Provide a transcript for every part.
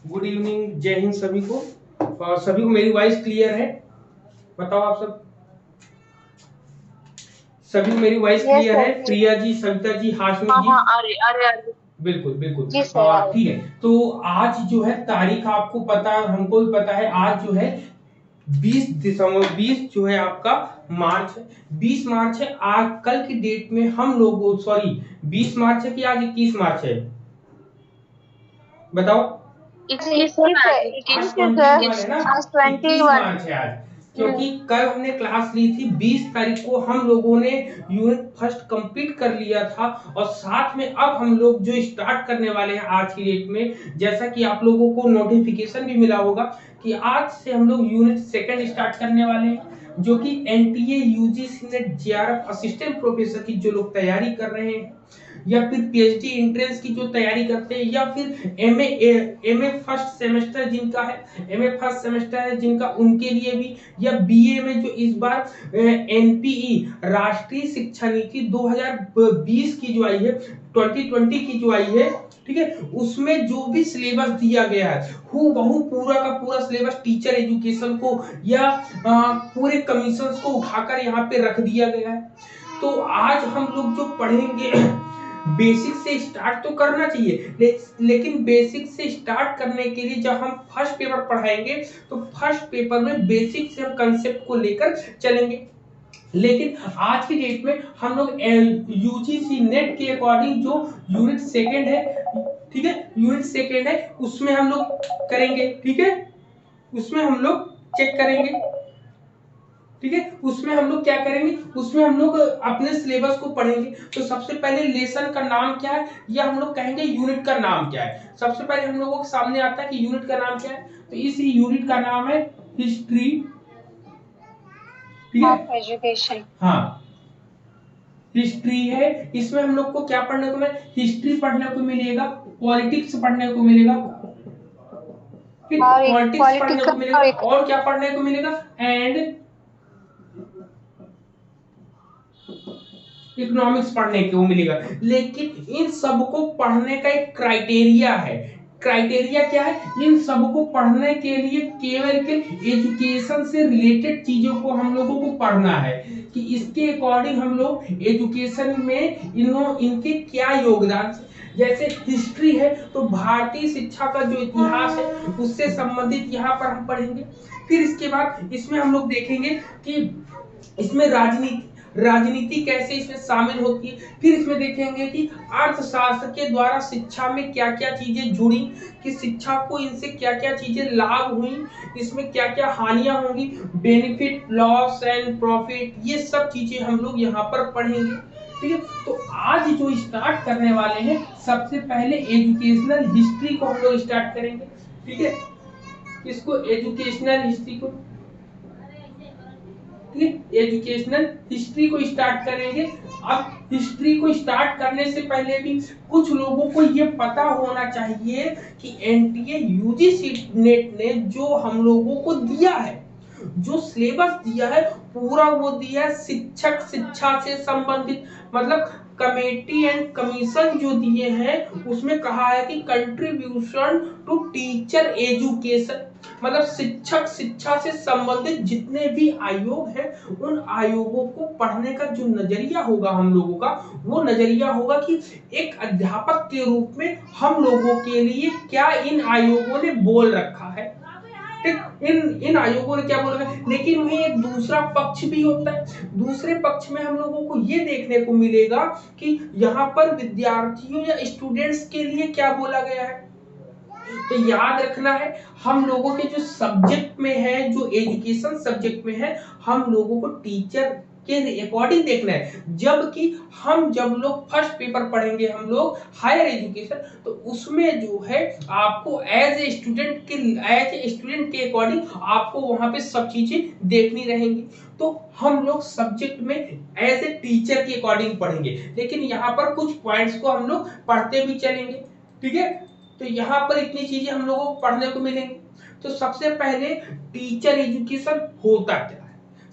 Good evening, जय हिंद सभी को। और सभी को मेरी वॉइस क्लियर है? बताओ आप सब, सभी को मेरी वॉइस यस क्लियर सर। है? प्रिया जी, सविता जी, हाशमी हाँ जी। हाँ, आ रही। बिल्कुल बिल्कुल। जी सर, आ रही। ठीक है, तो आज जो है तारीख आपको पता है, हमको भी पता है। आज जो है 20 दिसंबर, 20 जो है आपका मार्च है। 20 मार्च है आज। कल की डेट में हम लोग, सॉरी, 20 मार्च है कि आज 21 मार्च है? बताओ। 21 है, आज 21 है सर। 21 है ना? आज 21 21। मार्च है आज। क्योंकि कल हमने क्लास ली थी, 20 तारीख को हम लोगों ने यूनिट फर्स्ट कंप्लीट कर लिया था। और साथ में अब हम लोग जो स्टार्ट करने वाले हैं आज की डेट में, जैसा कि आप लोगों को नोटिफिकेशन भी मिला होगा कि आज से हम लोग यूनिट सेकंड स्टार्ट करने वाले हैं, जो कि NTA UGC net JRF assistant professor की जो लोग तैयारी कर रहे हैं, या फिर पीएचडी एंट्रेंस की जो तैयारी करते हैं, या फिर एमए फर्स्ट सेमेस्टर जिनका है, एमए फर्स्ट सेमेस्टर है जिनका, उनके लिए भी, या बीए में जो इस बार एनपीई राष्ट्रीय शिक्षा नीति 2020 की जो आई है, 2020 की जो आई है, ठीक है, उसमें जो भी सिलेबस दिया गया है हु बहु पूरा का पूरा सिलेबस टीचर एजुकेशन को या पूरे कमीशन को उठाकर यहाँ पे रख दिया गया है। तो आज हम लोग जो पढ़ेंगे, बेसिक से स्टार्ट तो करना चाहिए, लेकिन बेसिक से स्टार्ट करने के लिए जब हम फर्स्ट पेपर पढ़ाएंगे तो फर्स्ट पेपर में बेसिक से हम कंसेप्ट को लेकर चलेंगे। लेकिन आज की डेट में हम लोग यूजीसी नेट के अकॉर्डिंग जो यूनिट सेकंड है, ठीक है, यूनिट सेकंड है, उसमें हम लोग करेंगे। ठीक है, उसमें हम लोग चेक करेंगे। ठीक है, उसमें हम लोग क्या करेंगे, उसमें हम लोग अपने सिलेबस को पढ़ेंगे। तो सबसे पहले लेसन का नाम क्या है, या हम लोग कहेंगे यूनिट का नाम क्या है। सबसे पहले हम लोगों के सामने आता है कि यूनिट का नाम क्या है। तो इस यूनिट का नाम है हिस्ट्री। ठीक है, ऑफ एजुकेशन। हाँ, हिस्ट्री है। इसमें हम लोग को क्या पढ़ने को मिलेगा, हिस्ट्री पढ़ने को मिलेगा, पॉलिटिक्स पढ़ने को मिलेगा, फिर और एक पॉलिटिक्स पढ़ने को पॉलिटिकल मिलेगा, और एक और क्या पढ़ने को मिलेगा, एंड इकोनॉमिक्स पढ़ने को मिलेगा। लेकिन इन सबको पढ़ने का एक क्राइटेरिया है। क्राइटेरिया क्या है, इन सबको पढ़ने के लिए केवल के एजुकेशन से रिलेटेड चीजों को हम लोगों को पढ़ना है, कि इसके अकॉर्डिंग हम लोग एजुकेशन में इनके क्या योगदान। जैसे हिस्ट्री है तो भारतीय शिक्षा का जो इतिहास है उससे संबंधित यहाँ पर हम पढ़ेंगे। फिर इसके बाद इसमें हम लोग देखेंगे कि इसमें राजनीति, राजनीति कैसे इसमें शामिल होती है। फिर इसमें देखेंगे कि अर्थशास्त्र के द्वारा शिक्षा में क्या क्या चीजें जुड़ी, कि शिक्षा को इनसे क्या क्या चीजें लाभ हुई, इसमें क्या क्या हानियां होंगी, बेनिफिट, लॉस एंड प्रॉफिट, ये सब चीजें हम लोग यहाँ पर पढ़ेंगे। ठीक है, तो आज जो स्टार्ट करने वाले हैं, सबसे पहले एजुकेशनल हिस्ट्री को हम लोग स्टार्ट करेंगे। ठीक है, इसको एजुकेशनल हिस्ट्री को, एजुकेशनल हिस्ट्री को स्टार्ट करेंगे। अब हिस्ट्री को स्टार्ट करने से पहले भी कुछ लोगों को ये पता होना चाहिए कि एनटीए यूजीसी नेट ने जो हम लोगों को दिया है, जो सिलेबस दिया है, पूरा वो दिया है शिक्षक शिक्षा से संबंधित। मतलब कमेटी एंड कमीशन जो दिए हैं उसमें कहा है कि कंट्रीब्यूशन टू टीचर एजुकेशन, मतलब शिक्षक शिक्षा से संबंधित जितने भी आयोग हैं, उन आयोगों को पढ़ने का जो नजरिया होगा हम लोगों का, वो नजरिया होगा कि एक अध्यापक के रूप में हम लोगों के लिए क्या इन आयोगों ने बोल रखा है। इन इन आयोगों ने क्या बोला है। लेकिन वही एक दूसरा पक्ष भी होता है। दूसरे पक्ष में हम लोगों को ये देखने को मिलेगा कि यहाँ पर विद्यार्थियों या स्टूडेंट्स के लिए क्या बोला गया है। तो याद रखना है, हम लोगों के जो सब्जेक्ट में है, जो एजुकेशन सब्जेक्ट में है, हम लोगों को टीचर के अकॉर्डिंग देखना है। जबकि हम जब लोग फर्स्ट पेपर पढ़ेंगे हम लोग हायर एजुकेशन, तो उसमें जो है आपको एज ए स्टूडेंट के अकॉर्डिंग आपको वहां पे सब चीजें देखनी रहेंगी। तो हम लोग सब्जेक्ट में एज ए टीचर के अकॉर्डिंग पढ़ेंगे, लेकिन यहाँ पर कुछ पॉइंट्स को हम लोग पढ़ते भी चलेंगे। ठीक है, तो यहाँ पर इतनी चीजें हम लोगों को पढ़ने को मिलेंगी। तो सबसे पहले टीचर एजुकेशन होता क्या है,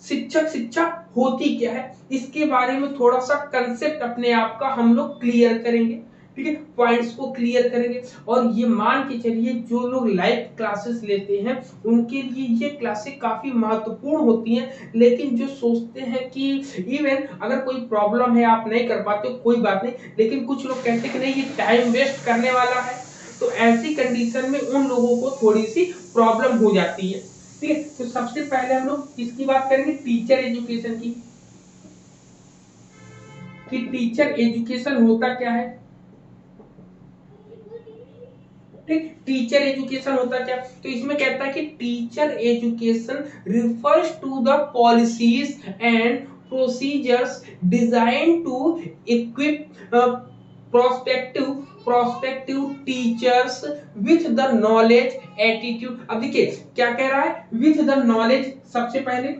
शिक्षक शिक्षा होती क्या है, इसके बारे में थोड़ा सा कंसेप्ट अपने आप का हम लोग क्लियर करेंगे। ठीक है, पॉइंट्स को क्लियर करेंगे। और ये मान के चलिए जो लोग लाइव क्लासेस लेते हैं उनके लिए ये क्लासेस काफी महत्वपूर्ण होती हैं, लेकिन जो सोचते हैं कि इवन अगर कोई प्रॉब्लम है आप नहीं कर पाते कोई बात नहीं, लेकिन कुछ लोग कहते हैं कि नहीं ये टाइम वेस्ट करने वाला है, तो ऐसी कंडीशन में उन लोगों को थोड़ी सी प्रॉब्लम हो जाती है। ठीक है, तो सबसे पहले हम लोग किसकी बात करेंगे, टीचर एजुकेशन की, कि टीचर एजुकेशन होता क्या है। ठीक, टीचर एजुकेशन होता क्या, तो इसमें कहता है कि teacher education refers to the policies and procedures design to equip prospective teachers with the knowledge attitude. अब देखिए क्या कह रहा है, विथ द नॉलेज, सबसे पहले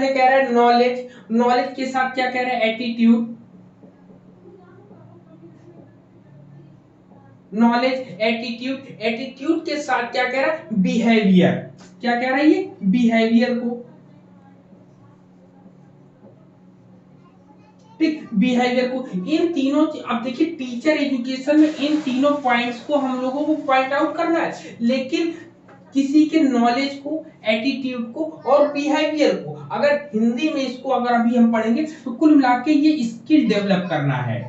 कह रहा है नॉलेज, नॉलेज के साथ क्या कह रहा है, एटीट्यूड, नॉलेज एटीट्यूड, एटीट्यूड के साथ क्या कह रहा है, बिहेवियर, क्या कह रहा है ये, बिहेवियर को, ठीक, बिहेवियर को, इन तीनों, अब देखिए टीचर एजुकेशन में इन तीनों पॉइंट्स को हम लोगों को पॉइंट आउट करना है, लेकिन किसी के नॉलेज को, एटीट्यूड को और बिहेवियर को, अगर हिंदी में इसको अगर अभी हम पढ़ेंगे तो कुल मिला के ये स्किल डेवलप करना है।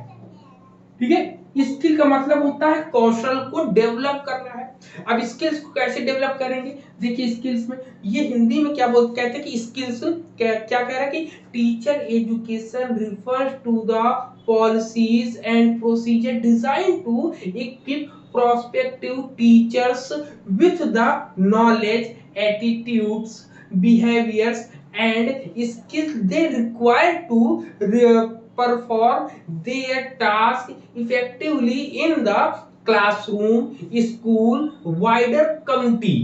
ठीक है, स्किल का मतलब होता है कौशल को डेवलप करना है। अब स्किल्स को कैसे डेवलप करेंगे, देखिए स्किल्स में ये हिंदी में क्या बोलते, कहते हैं कि स्किल्स क्या कह रहा है कि teacher education refers to the policies and procedure design to equip prospective teachers with the knowledge, attitudes, behaviors and skills they require to perform their task effectively in the classroom, school, wider community।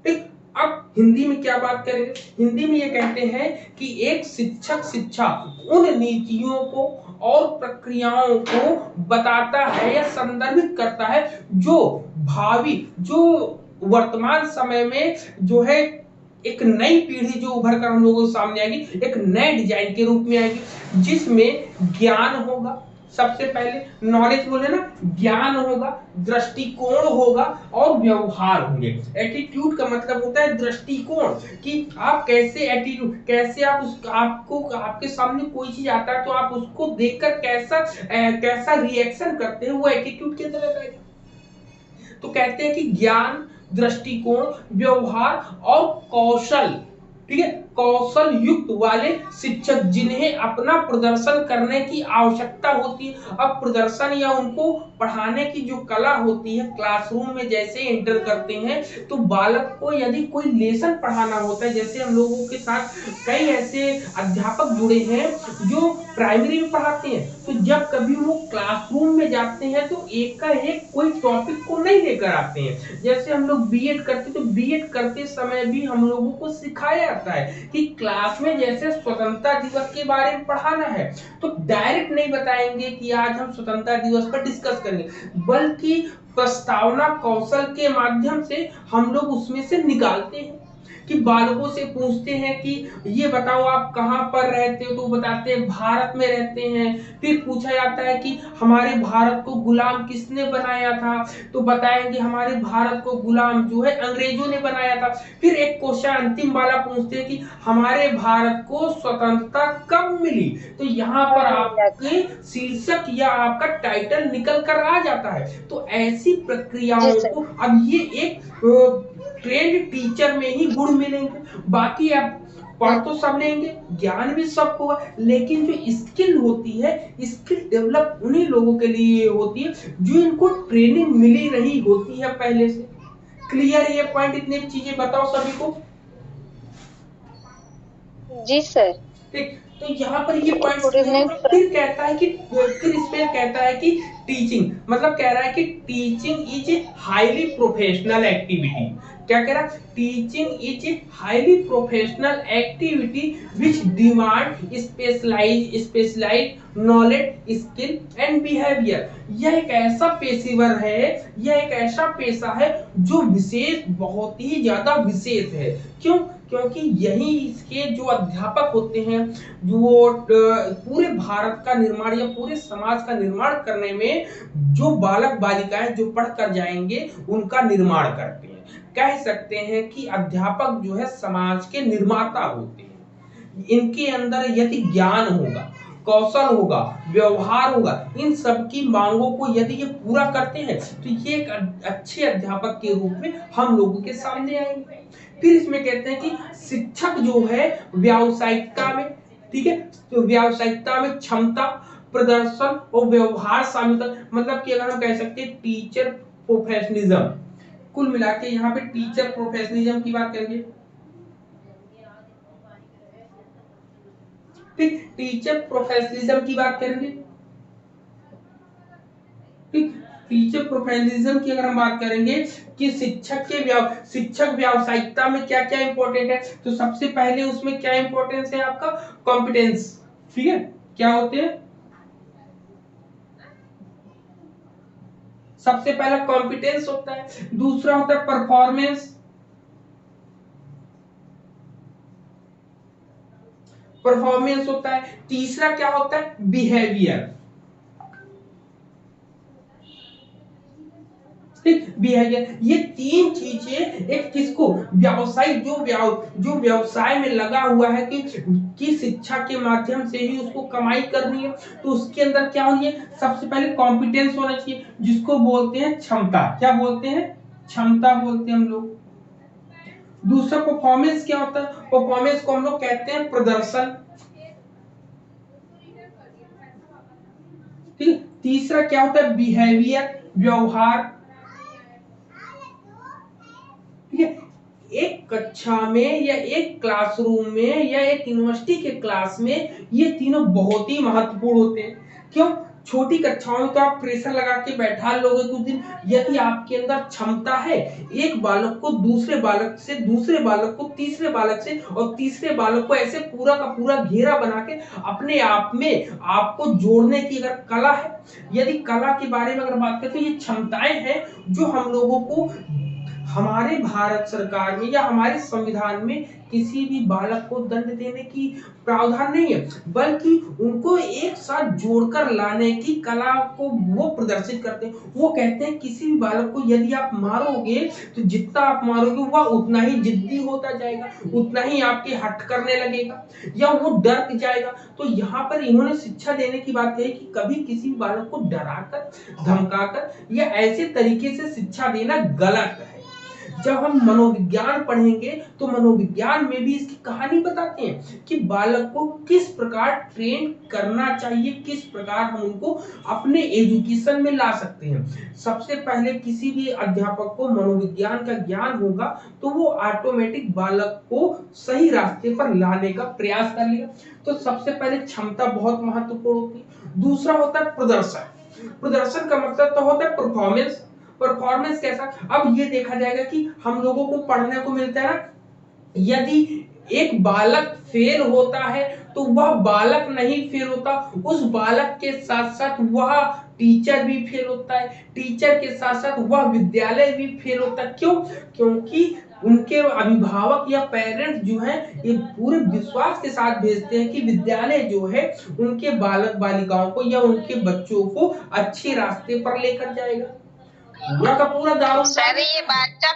ठीक, अब हिंदी में क्या बात करेंगे, हिंदी में ये कहते हैं कि एक शिक्षक शिक्षा उन नीतियों को और प्रक्रियाओं को बताता है या संदर्भित करता है जो भावी, जो वर्तमान समय में जो है एक नई पीढ़ी जो उभर कर हम लोगों के सामने आएगी, एक नए डिजाइन के रूप में आएगी, जिसमें ज्ञान होगा, सबसे पहले नॉलेज बोले ना, ज्ञान होगा, दृष्टिकोण होगा और व्यवहार होंगे। एटीट्यूड का मतलब होता है दृष्टिकोण, कि आप कैसे एटीट्यूड, कैसे आप उस आपको आपके सामने कोई चीज आता है तो आप उसको देखकर कैसा रिएक्शन करते हैं, वो एटीट्यूड के अंदर आता है। तो कहते हैं कि ज्ञान, दृष्टिकोण, व्यवहार और कौशल, ठीक है, कौशल युक्त वाले शिक्षक जिन्हें अपना प्रदर्शन करने की आवश्यकता होती है। अब प्रदर्शन या उनको पढ़ाने की जो कला होती है, क्लासरूम में जैसे एंटर करते हैं तो बालक को यदि कोई लेसन पढ़ाना होता है, जैसे हम लोगों के साथ कई ऐसे अध्यापक जुड़े हैं जो प्राइमरी में पढ़ाते हैं, तो जब कभी वो क्लासरूम में जाते हैं तो एक का एक कोई टॉपिक को नहीं लेकर आते हैं। जैसे हम लोग बीएड करते, तो बीएड करते समय भी हम लोगों को सिखाया जाता है कि क्लास में जैसे स्वतंत्रता दिवस के बारे में पढ़ाना है तो डायरेक्ट नहीं बताएंगे कि आज हम स्वतंत्रता दिवस पर डिस्कस करेंगे, बल्कि प्रस्तावना कौशल के माध्यम से हम लोग उसमें से निकालते हैं कि बालकों से पूछते हैं कि ये बताओ आप कहां पर रहते हो, तो बताते हैं भारत में रहते हैं। फिर पूछा जाता है कि हमारे भारत को गुलाम किसने बनाया था, तो बताएंगे हमारे भारत को गुलाम जो है अंग्रेजों ने बनाया था। फिर एक क्वेश्चन अंतिम वाला पूछते हैं कि हमारे भारत को स्वतंत्रता कब मिली, तो यहाँ पर आपके शीर्षक या आपका टाइटल निकल कर आ जाता है। तो ऐसी प्रक्रियाओं को, अब ये एक ट्रेंड टीचर में ही गुण मिलेंगे, बाकी आप पढ़ तो सब लेंगे, ज्ञान भी सब होगा, लेकिन जो स्किल होती है, स्किल डेवलप उन्हीं लोगों के लिए होती है जो इनको ट्रेनिंग मिली रही होती है पहले से। क्लियर ये पॉइंट, इतने चीजें बताओ सभी को। जी सर। ठीक, तो यहाँ पर ये पॉइंट फिर कहता है कि फिर इसमें कहता है कि टीचिंग, मतलब कह रहा है कि teaching is a highly professional activity. क्या कह रहा है, teaching is a highly professional activity which demand specialised knowledge, skill and behaviour. यह एक ऐसा पेशेवर है, यह एक ऐसा पेशा है जो विशेष, बहुत ही ज्यादा विशेष है। क्यों, क्योंकि यही इसके जो अध्यापक होते हैं जो पूरे भारत का निर्माण या पूरे समाज का निर्माण करने में जो बालक बालिकाएं जो पढ़ कर जाएंगे उनका निर्माण करते हैं। कह सकते हैं कि अध्यापक जो है समाज के निर्माता होते हैं। इनके अंदर यदि ज्ञान होगा, कौशल होगा, व्यवहार होगा, इन सब की मांगों को यदि ये पूरा करते हैं तो ये एक अच्छे अध्यापक के रूप में हम लोगों के सामने आएंगे। फिर इसमें कहते हैं कि शिक्षक जो है व्यावसायिकता में, ठीक है, तो व्यावसायिकता में क्षमता, प्रदर्शन और व्यवहार शामिल कर, मतलब कि अगर हम कह सकते हैं टीचर प्रोफेशनलिज्म, कुल मिला के यहाँ पे टीचर प्रोफेशनलिज्म की बात करेंगे। ठीक, टीचर प्रोफेशनलिज्म की बात करेंगे। ठीक, टीचर प्रोफेशनलिज्म की अगर हम बात करेंगे कि शिक्षक व्यावसायिकता में क्या क्या इंपॉर्टेंट है, तो सबसे पहले उसमें क्या इंपॉर्टेंस है आपका, कॉम्पिटेंस। ठीक है, क्या होते हैं, सबसे पहला कॉम्पिटेंस होता है, दूसरा होता है परफॉर्मेंस होता है, तीसरा क्या होता है, बिहेवियर। बिहेवियर, ये तीन चीजें एक किसको, व्यावसायिक जो व्यवसाय में लगा हुआ है कि शिक्षा के माध्यम से ही उसको कमाई करनी है, तो उसके अंदर क्या होनी है, सबसे पहले कॉम्पिटेंस होना चाहिए जिसको बोलते हैं क्षमता। क्या बोलते हैं, क्षमता बोलते हैं हम लोग। दूसरा परफॉर्मेंस क्या होता है, परफॉर्मेंस को हम लोग कहते हैं प्रदर्शन। ठीक, तीसरा क्या होता है, बिहेवियर, व्यवहार। ठीक है, एक कक्षा में या एक क्लासरूम में या एक यूनिवर्सिटी के क्लास में ये तीनों बहुत ही महत्वपूर्ण होते हैं। क्यों, छोटी कक्षाओं में तो आप प्रेशर लगा के बैठा लोगे कुछ दिन, यदि आपके अंदर क्षमता है एक बालक को दूसरे बालक से, दूसरे बालक को तीसरे बालक से और तीसरे बालक को ऐसे पूरा का पूरा घेरा बना के अपने आप में आपको जोड़ने की अगर कला है, यदि कला के बारे में अगर बात करें तो ये क्षमताएं हैं जो हम लोगों को हमारे भारत सरकार में या हमारे संविधान में किसी भी बालक को दंड देने की प्रावधान नहीं है, बल्कि उनको एक साथ जोड़कर लाने की कला को वो प्रदर्शित करते हैं। वो कहते हैं किसी भी बालक को यदि आप मारोगे तो जितना आप मारोगे वह उतना ही जिद्दी होता जाएगा, उतना ही आपके हट करने लगेगा या वो डर जाएगा। तो यहाँ पर इन्होंने शिक्षा देने की बात कही कि कभी किसी बालक को डराकर, धमकाकर या ऐसे तरीके से शिक्षा देना गलत है। जब हम मनोविज्ञान पढ़ेंगे तो मनोविज्ञान में भी इसकी कहानी बताते हैं कि बालक को किस प्रकार ट्रेन करना चाहिए, किस प्रकार हम उनको अपने एजुकेशन में ला सकते हैं। सबसे पहले किसी भी अध्यापक को मनोविज्ञान का ज्ञान होगा तो वो ऑटोमेटिक बालक को सही रास्ते पर लाने का प्रयास कर लेगा। तो सबसे पहले क्षमता बहुत महत्वपूर्ण होती है। दूसरा होता है प्रदर्शन। प्रदर्शन का मतलब तो होता है परफॉर्मेंस। परफॉर्मेंस कैसा, अब ये देखा जाएगा कि हम लोगों को पढ़ने को मिलता है ना, यदि एक बालक फेल होता है तो वह बालक नहीं फेल होता, उस बालक के साथ साथ वह टीचर भी फेल होता है, टीचर के साथ साथ वह विद्यालय भी फेल होता है। क्यों, क्योंकि उनके अभिभावक या पेरेंट्स जो है ये पूरे विश्वास के साथ भेजते हैं कि विद्यालय जो है उनके बालक बालिकाओं को या उनके बच्चों को अच्छे रास्ते पर लेकर जाएगा। पूरा का पूरा दारू। सर ये बच्चा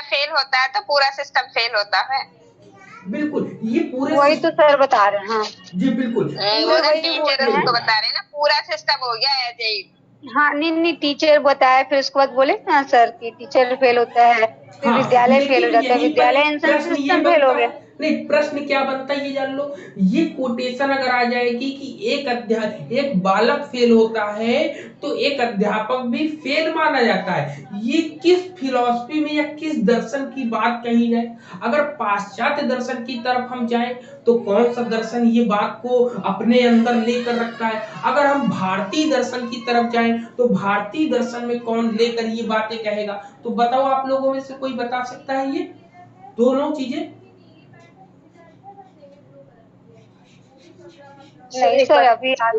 फेल होता है तो पूरा सिस्टम फेल होता है। बिल्कुल, ये पूरे वही तो सर बता रहे हैं। हाँ जी बिल्कुल, वो तो टीचर उसको बता रहे हैं ना, पूरा सिस्टम हो गया ऐसे ही। हाँ, नहीं टीचर बताया, फिर उसके बाद बोले ना सर कि टीचर फेल होता है, फिर हाँ, विद्यालय फेल हो जाता है, विद्यालय सिस्टम फेल हो गया। नहीं, प्रश्न क्या बनता है ये जान लो। ये कोटेशन अगर आ जाएगी कि एक बालक फेल होता है तो एक अध्यापक भी फेल माना जाता है, ये किस फिलॉसफी में या किस दर्शन की बात कही जाए। अगर पाश्चात्य दर्शन की तरफ हम जाएं तो कौन सा दर्शन ये बात को अपने अंदर लेकर रखता है, अगर हम भारतीय दर्शन की तरफ जाएं तो भारतीय दर्शन में कौन लेकर ये बातें कहेगा। तो बताओ, आप लोगों में से कोई बता सकता है ये दोनों चीजें? नहीं सर, अभी हाँ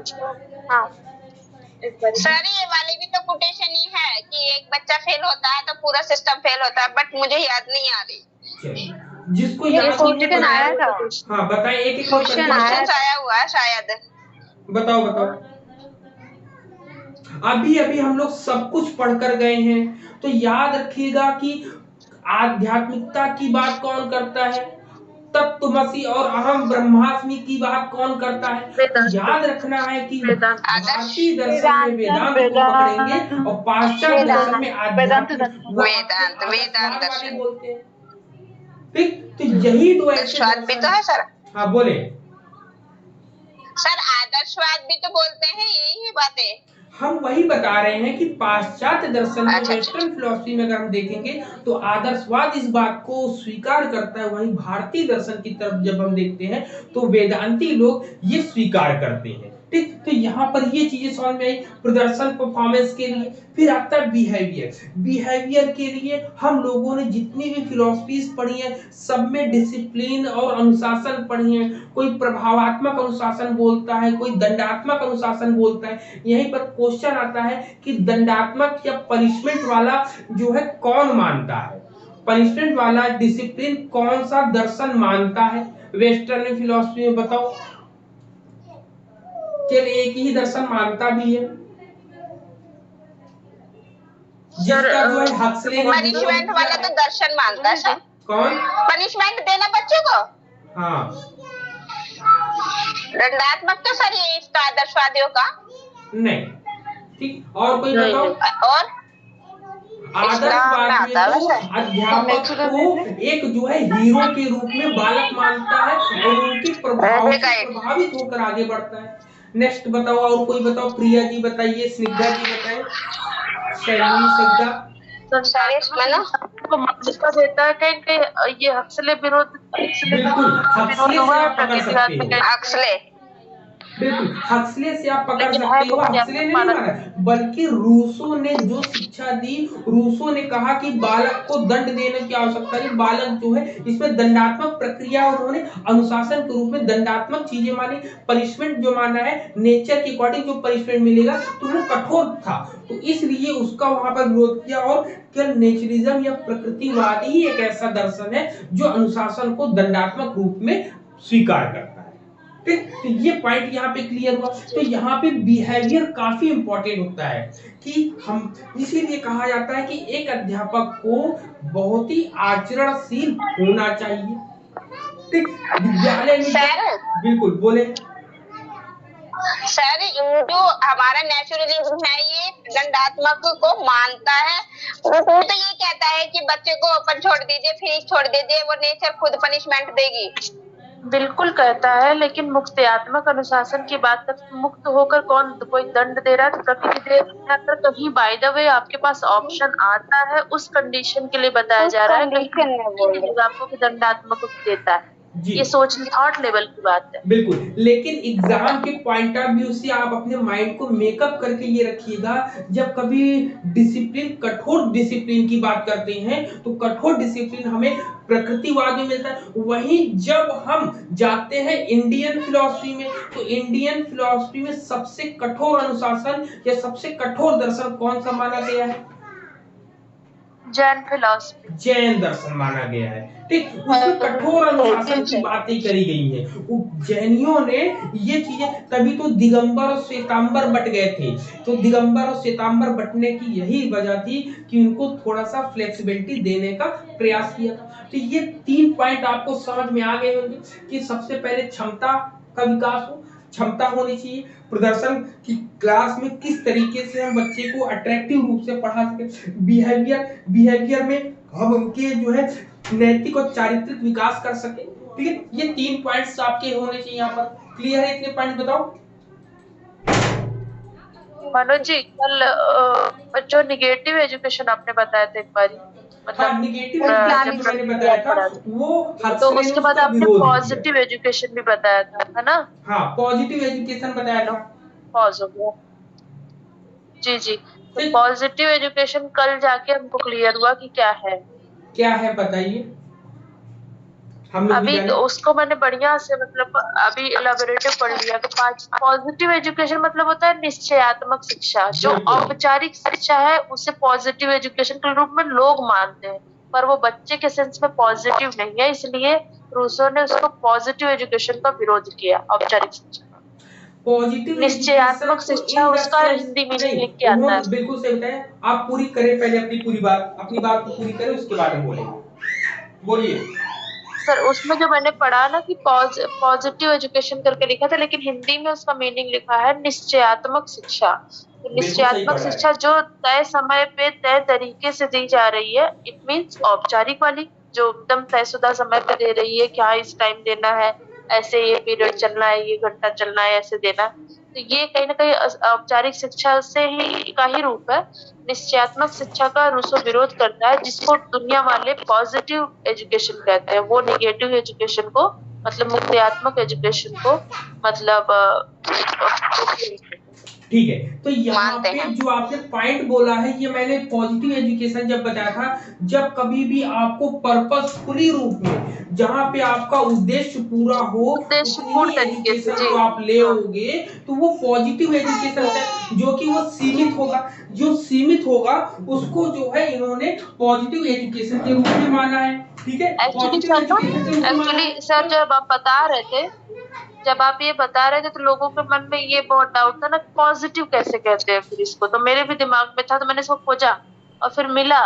सर ये वाली भी तो कोटेशन ही है कि एक बच्चा फेल होता है तो पूरा सिस्टम फेल होता है, बट मुझे याद नहीं आ रही। चलिए, जिसको ये याद नहीं है क्वेश्चन आया था, हाँ बताएं, एक एक क्वेश्चन करके आया क्वेश्चन आया हुआ है शायद। बताओ बताओ। अभी अभी हम लोग सब कुछ पढ़कर गए हैं, तो याद रखिएगा कि आध्यात्मिकता की बात कौन करता है, तत्वमसी और अहम ब्रह्मास्मि की बात कौन करता है। तो याद रखना है कि भारतीय दर्शन में वेदांत को पकड़ेंगे और पाश्चात्य दर्शन में आध्यात्मिक वेदांत आदर्शवाद वाले दर्शन। बोलते हैं। ठीक, तो यही दो ऐसे आदर्शवाद भी तो है सर। हाँ बोले सर, आदर्शवाद भी तो बोलते हैं, यही बातें हम वही बता रहे हैं कि पाश्चात्य दर्शन में, अच्छा, वेस्टर्न फिलॉसफी में अगर हम देखेंगे तो आदर्शवाद इस बात को स्वीकार करता है, वहीं भारतीय दर्शन की तरफ जब हम देखते हैं तो वेदांती लोग ये स्वीकार करते हैं। ठीक, तो यहाँ पर ये चीजें समझ में आई प्रदर्शन परफॉर्मेंस के लिए। फिर आता है बिहेवियर। बिहेवियर के लिए हम लोगों ने जितनी भी फिलॉसफीज पढ़ी है सब में डिसिप्लिन और अनुशासन पढ़ी है। कोई प्रभावात्मक अनुशासन बोलता है, कोई दंडात्मक अनुशासन बोलता है। यहीं पर क्वेश्चन आता है कि दंडात्मक या पनिशमेंट वाला जो है कौन मानता है, पनिशमेंट वाला डिसिप्लिन कौन सा दर्शन मानता है वेस्टर्न फिलॉसफी में, बताओ। केवल एक ही दर्शन मानता भी है, जिसका जो है हक्सले ने पनिशमेंट वाला तो दर्शन मानता है सर। कौन? पनिशमेंट देना बच्चों को। हाँ, दंडात्मक तो सर ये इसका आदर्शवादियों का नहीं। ठीक, और कोई बताओ। और आदर्शवाद में तो अध्यापक को एक जो है हीरो के रूप में बालक मानता है और उनके प्रभाव से प्रभावित होकर आगे बढ़ता है। नेक्स्ट बताओ, और कोई बताओ। प्रिया जी बताइए, स्निग्धा जी बताए, शैली, स्निग्धा। को मान्यता देता है कहीं कहीं ये हक्सले विरोध, बिल्कुल हक्सले से आप पकड़ सकते हो, हक्सले बिल्कुल हक्सले से आप पकड़ सकते हो। हक्सले ने नहीं माना, बल्कि रूसो ने जो शिक्षा दी, रूसो ने कहा कि बालक को दंड देने की आवश्यकता नहीं, बालक जो है इसमें दंडात्मक प्रक्रिया, उन्होंने अनुशासन के रूप में दंडात्मक चीजें मानी। पनिशमेंट जो माना है नेचर के अकॉर्डिंग जो पनिशमेंट मिलेगा तो वो कठोर था, तो इसलिए उसका वहां पर विरोध किया। और केवल नेचरिज्म या प्रकृतिवाद ही एक ऐसा दर्शन है जो अनुशासन को दंडात्मक रूप में स्वीकार करता है। ठीक, तो ये पॉइंट यहाँ पे क्लियर हुआ। तो यहाँ पे बिहेवियर काफी इंपॉर्टेंट होता है कि हम, इसीलिए कहा जाता है कि एक अध्यापक को बहुत ही आचरणशील होना चाहिए। ठीक, विद्यालय में बिल्कुल बोले सर, जो हमारा नेचुरलिज्म है ये दंडात्मक को मानता है। वो तो ये कहता है कि बच्चे को ओपन छोड़ दीजिए, फ्री छोड़ दीजिए, वो नेचर खुद पनिशमेंट देगी। बिल्कुल कहता है, लेकिन मुक्त्यात्मक अनुशासन की बात तक मुक्त होकर कौन कोई दंड दे रहा है, तो प्रकृति दे रहा है। अगर कहीं बाय द वे आपके पास ऑप्शन आता है, उस कंडीशन के लिए बताया जा रहा है, आपको दंडात्मक देता है। ये सोच थॉट लेवल की बात है। बिल्कुल, लेकिन एग्जाम के पॉइंट ऑफ व्यू से आप अपने माइंड को मेकअप करके ये रखिएगा, जब कभी डिसिप्लिन, कठोर डिसिप्लिन की बात करते हैं तो कठोर डिसिप्लिन हमें प्रकृतिवाद में मिलता है। वहीं जब हम जाते हैं इंडियन फिलॉसफी में, तो इंडियन फिलॉसफी में सबसे कठोर अनुशासन या सबसे कठोर दर्शन कौन सा माना गया है? जैन फिलॉसफी, जैन दर्शन माना गया है। ठीक, उसमें कठोर अनुशासन की बातें करी गई हैं। जैनियों ने ये चीजें, तभी तो दिगंबर और श्वेतांबर बट गए थे। तो दिगंबर और श्वेतांबर बटने की यही वजह थी कि उनको थोड़ा सा फ्लेक्सिबिलिटी देने का प्रयास किया। तो ये 3 पॉइंट आपको समझ में आ गए होंगे कि सबसे पहले क्षमता का विकास हो, क्षमता होनी चाहिए, प्रदर्शन की क्लास में किस तरीके से हम बच्चे को अट्रैक्टिव रूप से पढ़ा सके, बिहेवियर में हम उनके जो है नैतिक और चारित्रिक विकास कर सके। ठीक है, ये 3 पॉइंट्स आपके होने चाहिए। यहाँ पर क्लियर है? इतने पॉइंट बताओ। मनोज जी, कल जो निगेटिव एजुकेशन आपने बताया था एक बारी, मतलब निगेटिव एजुकेशन मैंने बताया था, वो तो उसके बाद आपने पॉजिटिव एजुकेशन भी बताया था, है ना? हाँ, पॉजिटिव एजुकेशन बताया था। पॉज हो गया। जी जी, तो पॉजिटिव एजुकेशन कल जाके हमको क्लियर हुआ कि क्या है बताइए। अभी उसको मैंने बढ़िया से मतलब अभी इलैबोरेटिव पढ़ लिया कि पॉजिटिव एजुकेशन मतलब होता है निश्चयात्मक शिक्षा। जो औपचारिक शिक्षा है उसे पॉजिटिव एजुकेशन के रूप में लोग मानते हैं, पर वो बच्चे के सेंस में पॉजिटिव नहीं है, इसलिए रूसो ने उसको पॉजिटिव एजुकेशन का विरोध किया, औपचारिक शिक्षा। पॉजिटिव निश्चयात्मक एजुकेशन को शिक्षा इन द उसका सेंस हिंदी मीनिंग नहीं, लिख के आता है। उन्होंने बिल्कुल सही बताया। आप पूरी करें पहले अपनी बात को पूरी करें, उसके बाद में बोलेंगे। बोलिए सर, उसमें जो मैंने पढ़ा ना कि पॉजिटिव एजुकेशन करके लिखा था, लेकिन हिंदी में उसका मीनिंग लिखा है निश्चयात्मक शिक्षा। तो बिल्कुल सही निश्चयात्मक पढ़ा शिक्षा है। जो तय समय पे तय तरीके से दी जा रही है, इट मीन्स औपचारिक वाली जो एकदम तयशुदा समय पे दे रही है कि हाँ इस टाइम देना है, ऐसे ये पीरियड चलना है, ये घंटा चलना है, ऐसे देना है। तो ये कहीं ना कहीं औपचारिक शिक्षा से ही का ही रूप है। निश्चयात्मक शिक्षा का रूसो विरोध करता है, जिसको दुनिया वाले पॉजिटिव एजुकेशन कहते हैं। वो निगेटिव एजुकेशन को, मतलब मुक्तियात्मक एजुकेशन को, मतलब ठीक है, तो यहाँ मानते पे हैं। जो आपने पॉइंट बोला है, ये मैंने पॉजिटिव एजुकेशन जब बताया था, जब कभी भी आपको पर्पसफुली रूप में, जहाँ पे आपका उद्देश्य पूरा हो, उतनी उद्देश्यपूर्ण ही तरीके से एजुकेशन जी। जो आप ले होगे, तो वो पॉजिटिव एजुकेशन होता है, जो कि वो सीमित होगा। जो सीमित होगा उसको जो है इन्होंने पॉजिटिव एजुकेशन के रूप में माना है। ठीक है, एक्चुअली पॉजिटिव सर ना, एजुकेशन के रूप में माना है। एक्चुअली सर जब आप बता रहे थे, जब आप ये बता रहे थे तो लोगों के मन में ये बहुत डाउट था ना, पॉजिटिव कैसे कहते हैं फिर इसको। तो मेरे भी दिमाग में था, तो मैंने इसको खोजा और फिर मिला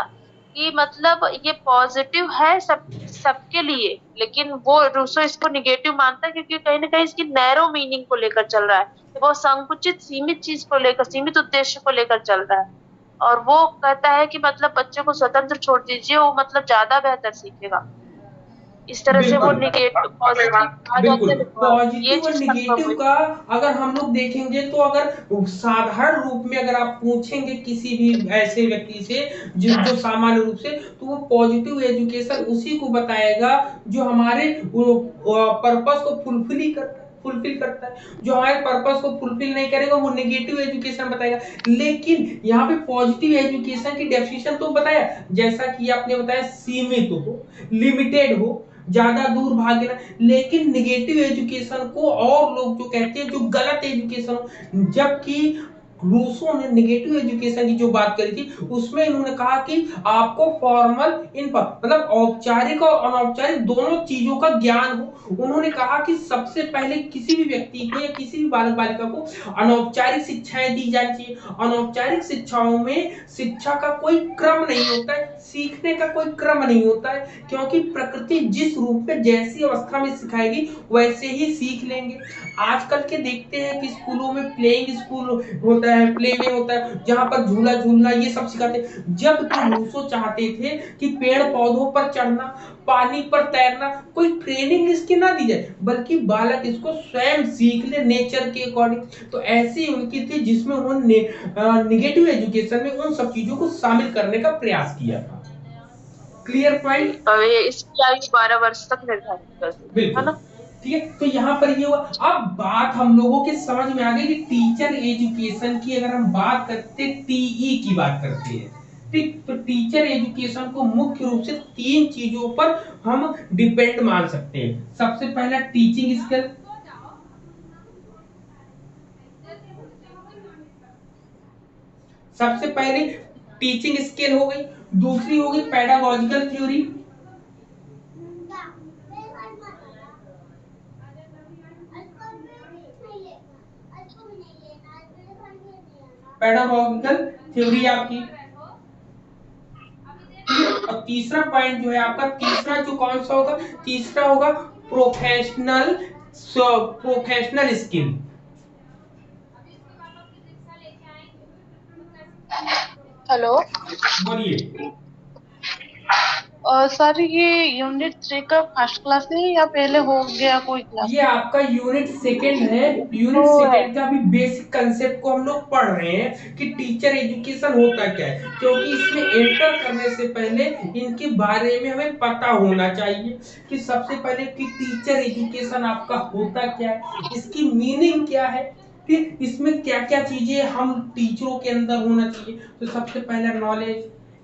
कि मतलब ये पॉजिटिव है सबके लिए, लेकिन वो रूसो इसको निगेटिव मानता है, क्योंकि कहीं ना कहीं इसकी नैरो मीनिंग को लेकर चल रहा है। वो संकुचित सीमित चीज को लेकर, सीमित उद्देश्य को लेकर चल रहा है। और वो कहता है कि मतलब बच्चे को स्वतंत्र छोड़ दीजिए, वो मतलब ज्यादा बेहतर सीखेगा। इस तरह से वो बिल्कुल निगेटिव पॉजिटिव आ बिल्कुल, जाते हैं। हाँ, ये पॉजिटिव और चीज कंफर्म निगेटिव हुई। का अगर हम लोग देखेंगे, तो अगर साधारण रूप में अगर आप पूछेंगे किसी भी ऐसे व्यक्ति से जो सामान्य रूप से, तो वो पॉजिटिव एजुकेशन उसी को बताएगा जो हमारे पर्पस को फुलफिल करता है। जो हमारे पर्पस को फुलफिल नहीं करेगा, वो नेगेटिव एजुकेशन बताएगा। लेकिन यहाँ पे पॉजिटिव एजुकेशन की डेफिनेशन तो बताया, जैसा कि आपने बताया, सीमित हो, लिमिटेड हो, ज्यादा दूर भागना। लेकिन निगेटिव एजुकेशन को और लोग जो कहते हैं जो गलत एजुकेशन हो, जबकि रूसो ने निगेटिव एजुकेशन की जो बात करी थी, उसमें इन्होंने कहा कि आपको फॉर्मल मतलब औपचारिक और अनौपचारिक दोनों चीजों का ज्ञान हो। उन्होंने कहा कि सबसे पहले किसी भी व्यक्ति को या किसी भी बालक बालिका को अनौपचारिक शिक्षाएं दी जानी चाहिए। अनौपचारिक शिक्षाओं में शिक्षा का कोई क्रम नहीं होता है, सीखने का कोई क्रम नहीं होता है, क्योंकि प्रकृति जिस रूप में जैसी अवस्था में सिखाएगी वैसे ही सीख लेंगे। आजकल के देखते हैं कि स्कूलों में प्लेइंग स्कूल होता है, प्ले वे होता है, जहां पर झूला झूलना ये सब सिखाते हैं। जबकि रूसो चाहते थे कि पेड़ पौधों पर चढ़ना, पानी पर तैरना, कोई ट्रेनिंग इसकी ना दी जाए, बल्कि बालक इसको स्वयं सीख ले नेचर के अकॉर्डिंग। तो ऐसी उनकी थी, जिसमें उन्होंने निगेटिव एजुकेशन में उन सब चीजों को शामिल करने का प्रयास किया था। Clear point? और ये इसकी आयु 12 वर्ष तक निर्धारित करती है बिल्कुल ना। ठीक है, तो यहाँ पर ये हुआ। अब बात हम लोगों के समझ में आ गई कि टीचर एजुकेशन की अगर हम बात करते, टीई की बात करते हैं, ठीक, तो टीचर एजुकेशन को मुख्य रूप से 3 चीजों पर हम डिपेंड मान सकते हैं। सबसे पहला टीचिंग स्किल, सबसे पहले टीचिंग स्किल हो गई। दूसरी हो गई पेडागोजिकल थ्योरी, पेडागोजिकल थ्योरी आपकी। और तीसरा पॉइंट जो है आपका, तीसरा जो कौन सा होगा, तीसरा होगा प्रोफेशनल स्किल। हेलो बोलिए। सर, ये यूनिट 3 का फर्स्ट क्लास है या पहले हो गया कोई क्लास? ये आपका यूनिट सेकंड है। यूनिट सेकंड का भी बेसिक कंसेप्ट को हम लोग पढ़ रहे हैं कि टीचर एजुकेशन होता क्या है, क्योंकि इसमें एंटर करने से पहले इनके बारे में हमें पता होना चाहिए कि सबसे पहले कि टीचर एजुकेशन आपका होता क्या है, इसकी मीनिंग क्या है, फिर इसमें क्या क्या चीजें हम टीचरों के अंदर होना चाहिए। तो सबसे पहला नॉलेज,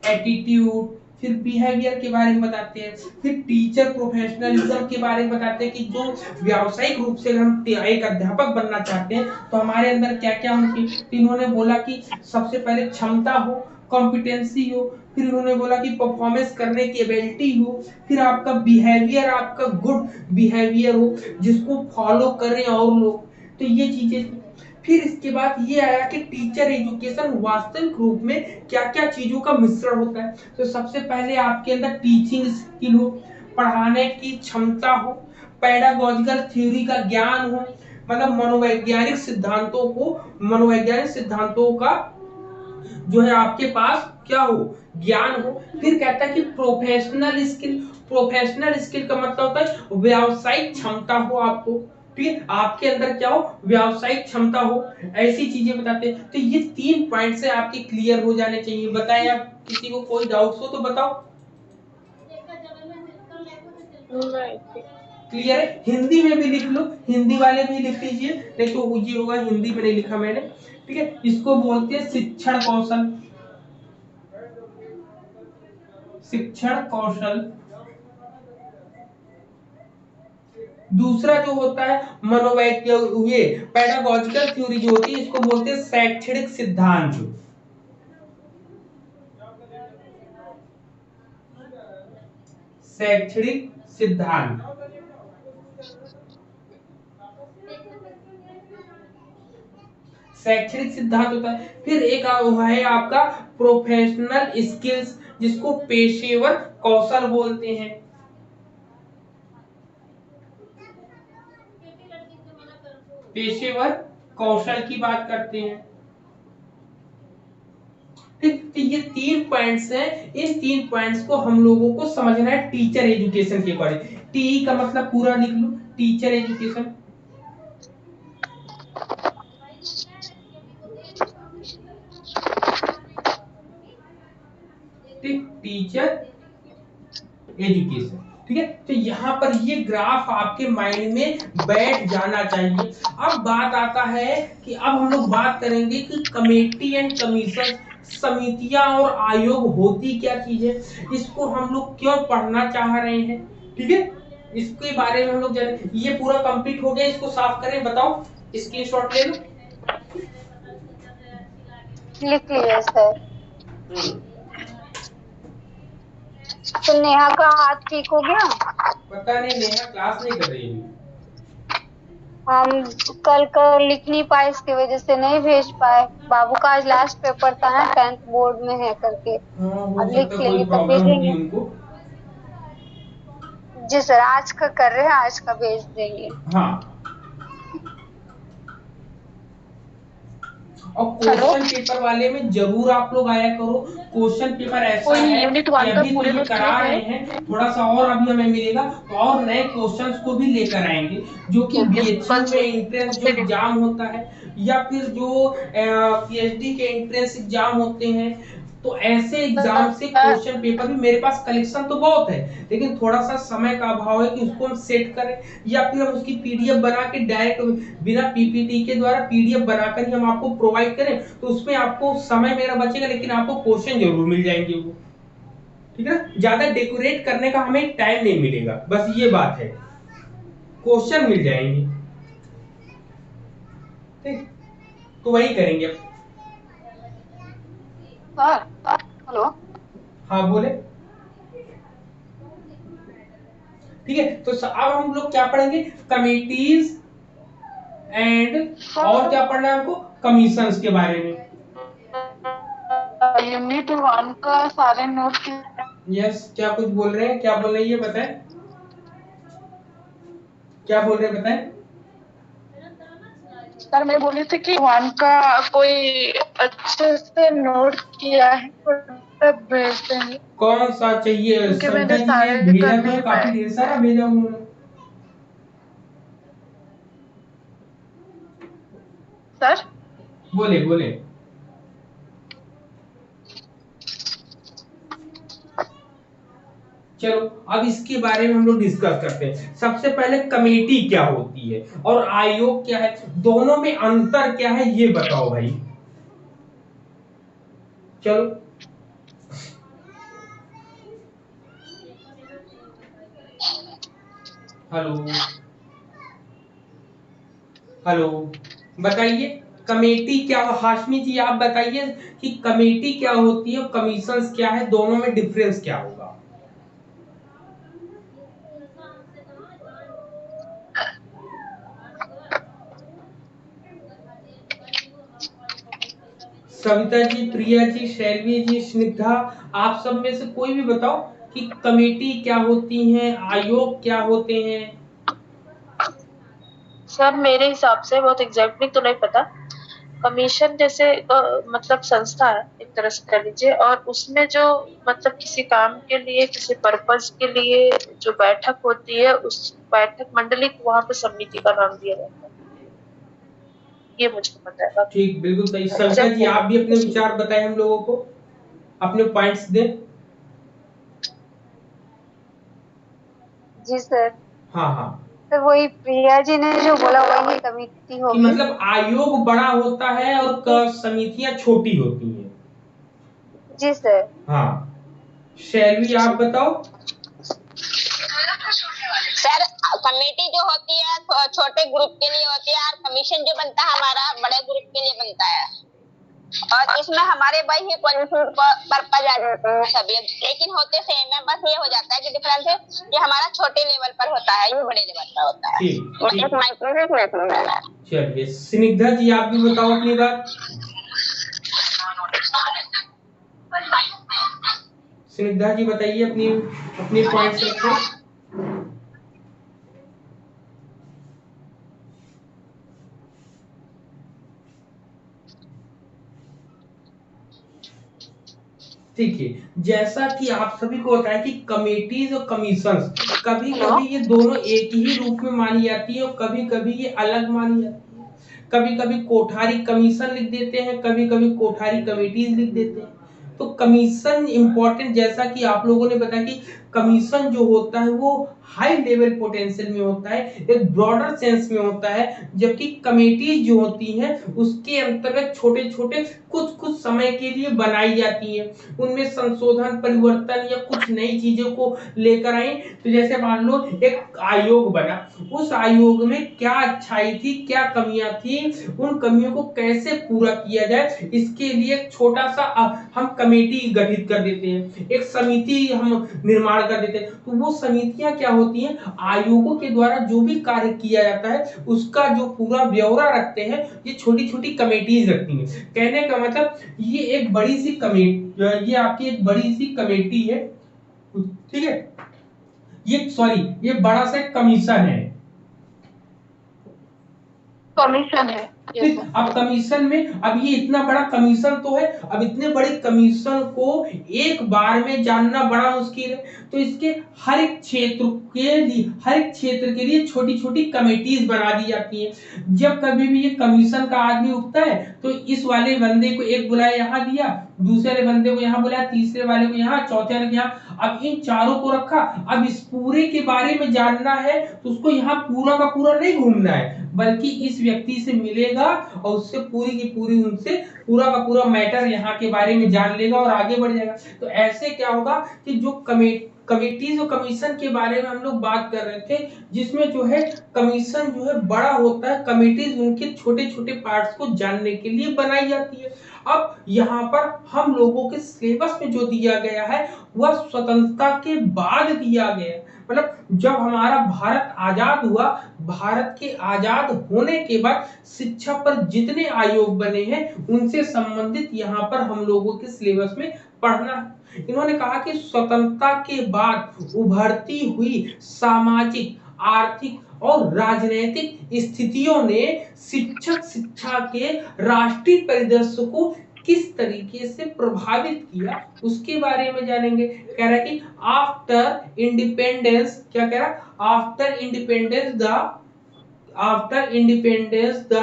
एटीट्यूड, फिर बिहेवियर के बारे में बताते हैं, फिर टीचर प्रोफेशनलिज्म के बारे में बताते हैं कि जो व्यावसायिक रूप से हम एक अध्यापक बनना चाहते हैं तो हमारे अंदर क्या क्या होनी चाहिए। इन्होंने बोला कि सबसे पहले क्षमता हो, कॉम्पिटेंसी हो, फिर उन्होंने बोला कि परफॉर्मेंस करने की एबिलिटी हो, फिर आपका बिहेवियर, आपका गुड बिहेवियर हो जिसको फॉलो करें और लोग, तो ये चीजें थी। फिर इसके बाद ये आया कि टीचर एजुकेशन वास्तविक रूप में क्या क्या चीजों का मिश्रण होता है। तो सबसे पहले आपके अंदर टीचिंग स्किल हो, पढ़ाने की क्षमता हो, पेडागोजिकल थ्योरी का ज्ञान हो, मतलब मनोवैज्ञानिक सिद्धांतों का जो है आपके पास क्या हो, ज्ञान हो। फिर कहता है कि प्रोफेशनल स्किल का मतलब होता है व्यावसायिक क्षमता हो आपको, ठीक है, आपके अंदर क्या हो, व्यावसायिक क्षमता हो, ऐसी चीजें बताते हैं। तो ये 3 पॉइंट से आपके क्लियर हो जाने चाहिए। बताएं आप, किसी को कोई डाउट हो तो बताओ। क्लियर है? हिंदी में भी लिख लो, हिंदी वाले भी लिख लीजिए, नहीं तो ये होगा हिंदी में नहीं लिखा मैंने, ठीक है। इसको बोलते हैं शिक्षण कौशल, शिक्षण कौशल। दूसरा जो होता है मनोवैज्ञानिक, ये पेडागोजिकल थ्योरी जो होती है इसको बोलते हैं शैक्षणिक सिद्धांत। शैक्षणिक सिद्धांत, शैक्षणिक सिद्धांत होता है। फिर एक है आपका प्रोफेशनल स्किल्स, जिसको पेशेवर कौशल बोलते हैं। पेशेवर कौशल की बात करते हैं, ठीक। तो ये 3 पॉइंट्स हैं, इन 3 पॉइंट्स को हम लोगों को समझना है टीचर एजुकेशन के बारे में। टी का मतलब पूरा लिख लो, टीचर एजुकेशन, ठीक, टीचर एजुकेशन, ठीक है। तो यहाँ पर ये ग्राफ आपके माइंड में बैठ जाना चाहिए। अब बात आता है कि अब हम लोग बात करेंगे कि कमेटी एंड कमीशन, समितियां और आयोग होती क्या चीज है, इसको हम लोग क्यों पढ़ना चाह रहे हैं, ठीक है, इसके बारे में हम लोग जाने। ये पूरा कंप्लीट हो गया, इसको साफ करें, बताओ, स्क्रीनशॉट ले लो। लिख लीजिए सर। हम्म, तो नेहा का हाथ ठीक हो गया? पता नहीं, नेहा क्लास नहीं कर रही है। हम कल लिख नहीं पाए, इसकी वजह से नहीं भेज पाए। बाबू का आज लास्ट पेपर था ना, 10th बोर्ड में है करके। हाँ, हो अब सकता लिख है कोई लेंगे तब प्रॉब्लम होगी भेजेंगे। उनको। जी सर, आज का कर रहे हैं, आज का भेज देंगे। हाँ, और हेलो, क्वेश्चन पेपर वाले में जरूर आप लोग आया करो। क्वेश्चन पेपर ऐसा कोई है यूनिट कि 1 का अभी तो पूरे ये नोट्स करा लेके रहे आए? हैं, थोड़ा सा और अभी हमें मिलेगा तो और नए क्वेश्चंस को भी लेकर आएंगे, जो कि बीएचयू में एंट्रेंस जो एग्जाम होता है, या फिर जो पीएचडी के एंट्रेंस एग्जाम होते हैं, तो ऐसे एग्जाम से क्वेश्चन पेपर भी मेरे पास कलेक्शन तो बहुत है, लेकिन थोड़ा सा समय का अभाव है कि उसको हम सेट करें, या फिर हम उसकी पीडीएफ बना के डायरेक्ट बिना पीपीटी के द्वारा पीडीएफ बनाकर ही हम आपको प्रोवाइड करें, तो उसमें आपको समय मेरा बचेगा, लेकिन आपको क्वेश्चन जरूर मिल जाएंगे वो, ठीक है ना। ज्यादा डेकोरेट करने का हमें टाइम नहीं मिलेगा, बस ये बात है, क्वेश्चन मिल जाएंगे, ठीक। तो वही करेंगे अब। Sir hello. हाँ बोले। ठीक है, तो अब हम लोग क्या पढ़ेंगे, कमिटीज एंड, और क्या पढ़ना है हमको, कमीशंस के बारे में। यूनिट 1 का सारे नोट्स। यस, क्या कुछ बोल रहे हैं, क्या बोल रहे हैं ये बताएं, क्या बोल रहे हैं बताएं। सर मैं बोली थी कि 1 का कोई अच्छे से नोट किया है तो तब भेज देंगे, कौन सा चाहिए, क्योंकि सविता मैंने जी ने सारे भेजा कर था, नहीं काफी पाए। ढेर सारा भेजा उन्होंने। सर बोले बोले। चलो अब इसके बारे में हम लोग डिस्कस करते हैं। सबसे पहले कमेटी क्या होती है और आयोग क्या है, दोनों में अंतर क्या है ये बताओ भाई। चलो, हेलो हेलो, बताइए कमेटी क्या, हाशमी जी आप बताइए कि कमेटी क्या होती है और कमीशंस क्या है, दोनों में डिफरेंस क्या होगा? सविता जी, प्रिया जी, शैलवी जी, स्निग्धा, आप सब में से कोई भी बताओ कि कमेटी क्या होती है, आयोग क्या होते हैं? सर मेरे हिसाब से बहुत एग्जैक्टली तो नहीं पता। कमीशन जैसे मतलब संस्था है एक तरह से कह लीजिए, और उसमें जो मतलब किसी काम के लिए किसी पर्पज के लिए जो बैठक होती है उस बैठक मंडली को वहां पे समिति का नाम दिया जाता है, ये मुझे पता है। ठीक, बिल्कुल सही। सविता Exact जी आप भी अपने नहीं। विचार बताएं हम लोगों को, अपने पॉइंट्स दें। जी सर। हाँ हाँ, तो वही प्रिया जी ने जो बोला वही कमेटी कि होगी। मतलब आयोग बड़ा होता है और समितियां छोटी होती हैं। जी सर। हाँ, शैलवी आप बताओ। सर कमेटी जो होती है छोटे ग्रुप के लिए होती है, और कमीशन जो बनता है हमारा बड़े ग्रुप के लिए बनता है, और इसमें हमारे भाई ही पर्पज आ जाते हैं सभी, लेकिन होते सेम है, बस ये हो जाता है कि डिफरेंस है कि हमारा छोटे लेवल पर होता है, ये बड़े लेवल पर होता है। ठीक, एक माइक्रो। चलिए स्निग्धा जी आप भी बताओ अपनी बात। स्निग्धा जी बताइए, अपनी अपनी पॉइंट्स रखो। ठीक है, जैसा कि आप सभी को पता है कि कमेटीज और कमीशंस कभी कभी ये दोनों एक ही रूप में मानी जाती है और कभी कभी ये अलग मानी जाती है। कभी कभी कोठारी कमीशन लिख देते हैं, कभी कभी कोठारी कमेटीज लिख देते हैं। तो कमीशन इंपॉर्टेंट, जैसा कि आप लोगों ने बताया कि कमीशन जो होता है वो हाई लेवल पोटेंशियल में होता है, एक ब्रॉडर सेंस में होता है, जबकि कमेटीज जो होती हैं उसके अंतर्गत छोटे छोटे कुछ कुछ समय के लिए बनाई जाती हैं, उनमें संशोधन परिवर्तन या कुछ नई चीजों को लेकर आए। तो जैसे मान लो एक आयोग बना, उस आयोग में क्या अच्छाई थी, क्या कमियां थी, उन कमियों को कैसे पूरा किया जाए, इसके लिए एक छोटा सा हम कमेटी गठित कर देते हैं, एक समिति हम निर्माण कर देते हैं। तो वो समितियां क्या होती हैं, आयोगों के द्वारा जो भी कार्य किया जाता है उसका जो पूरा ब्यौरा रखते हैं, ये छोटी छोटी कमेटीज रखती हैं। कहने का मतलब ये एक बड़ी सी कमेटी, ये आपकी एक बड़ी सी कमेटी है, ठीक है, ये बड़ा सा कमीशन है। कमीशन है। ठीक, अब कमीशन में अब ये इतना बड़ा कमीशन तो है, अब इतने बड़े कमीशन को एक बार में जानना बड़ा मुश्किल है, तो इसके हर एक क्षेत्र के लिए छोटी छोटी कमेटीज बना दी जाती हैं। जब कभी भी ये कमीशन का आदमी उठता है तो इस वाले बंदे को एक बुलाया यहाँ दिया, दूसरे बंदे को यहाँ बुलाया, तीसरे वाले को यहाँ, चौथे वाले को यहाँ, अब इन चारों को रखा। अब इस पूरे के बारे में जानना है तो उसको यहाँ पूरा का पूरा नहीं घूमना है, बल्कि इस व्यक्ति से मिलेगा और उससे पूरी की पूरी उनसे पूरा का पूरा मैटर यहाँ के बारे में जान लेगा और आगे बढ़ जाएगा। तो ऐसे क्या होगा कि जो कमेटीज और कमीशन के बारे में हम लोग बात कर रहे थे, जिसमें जो है कमीशन जो है बड़ा होता है, कमेटीज उनके छोटे छोटे पार्ट्स को जानने के लिए बनाई जाती है। अब यहाँ पर हम लोगों के सिलेबस में जो दिया गया है वह स्वतंत्रता के बाद दिया गया है, मतलब जब हमारा भारत आजाद हुआ, भारत के आजाद होने के बाद शिक्षा पर जितने आयोग बने हैं उनसे संबंधित यहाँ पर हम लोगों के सिलेबस में पढ़ना है। इन्होंने कहा कि स्वतंत्रता के बाद उभरती हुई सामाजिक, आर्थिक और राजनीतिक स्थितियों ने शिक्षक शिक्षा के राष्ट्रीय परिदृश्य को किस तरीके से प्रभावित किया उसके बारे में जानेंगे। कह रहा है कि आफ्टर इंडिपेंडेंस, क्या कह रहा, after independence the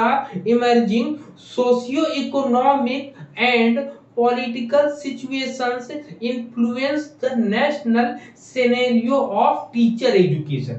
emerging socio economic and political situations influence the national scenario of teacher education।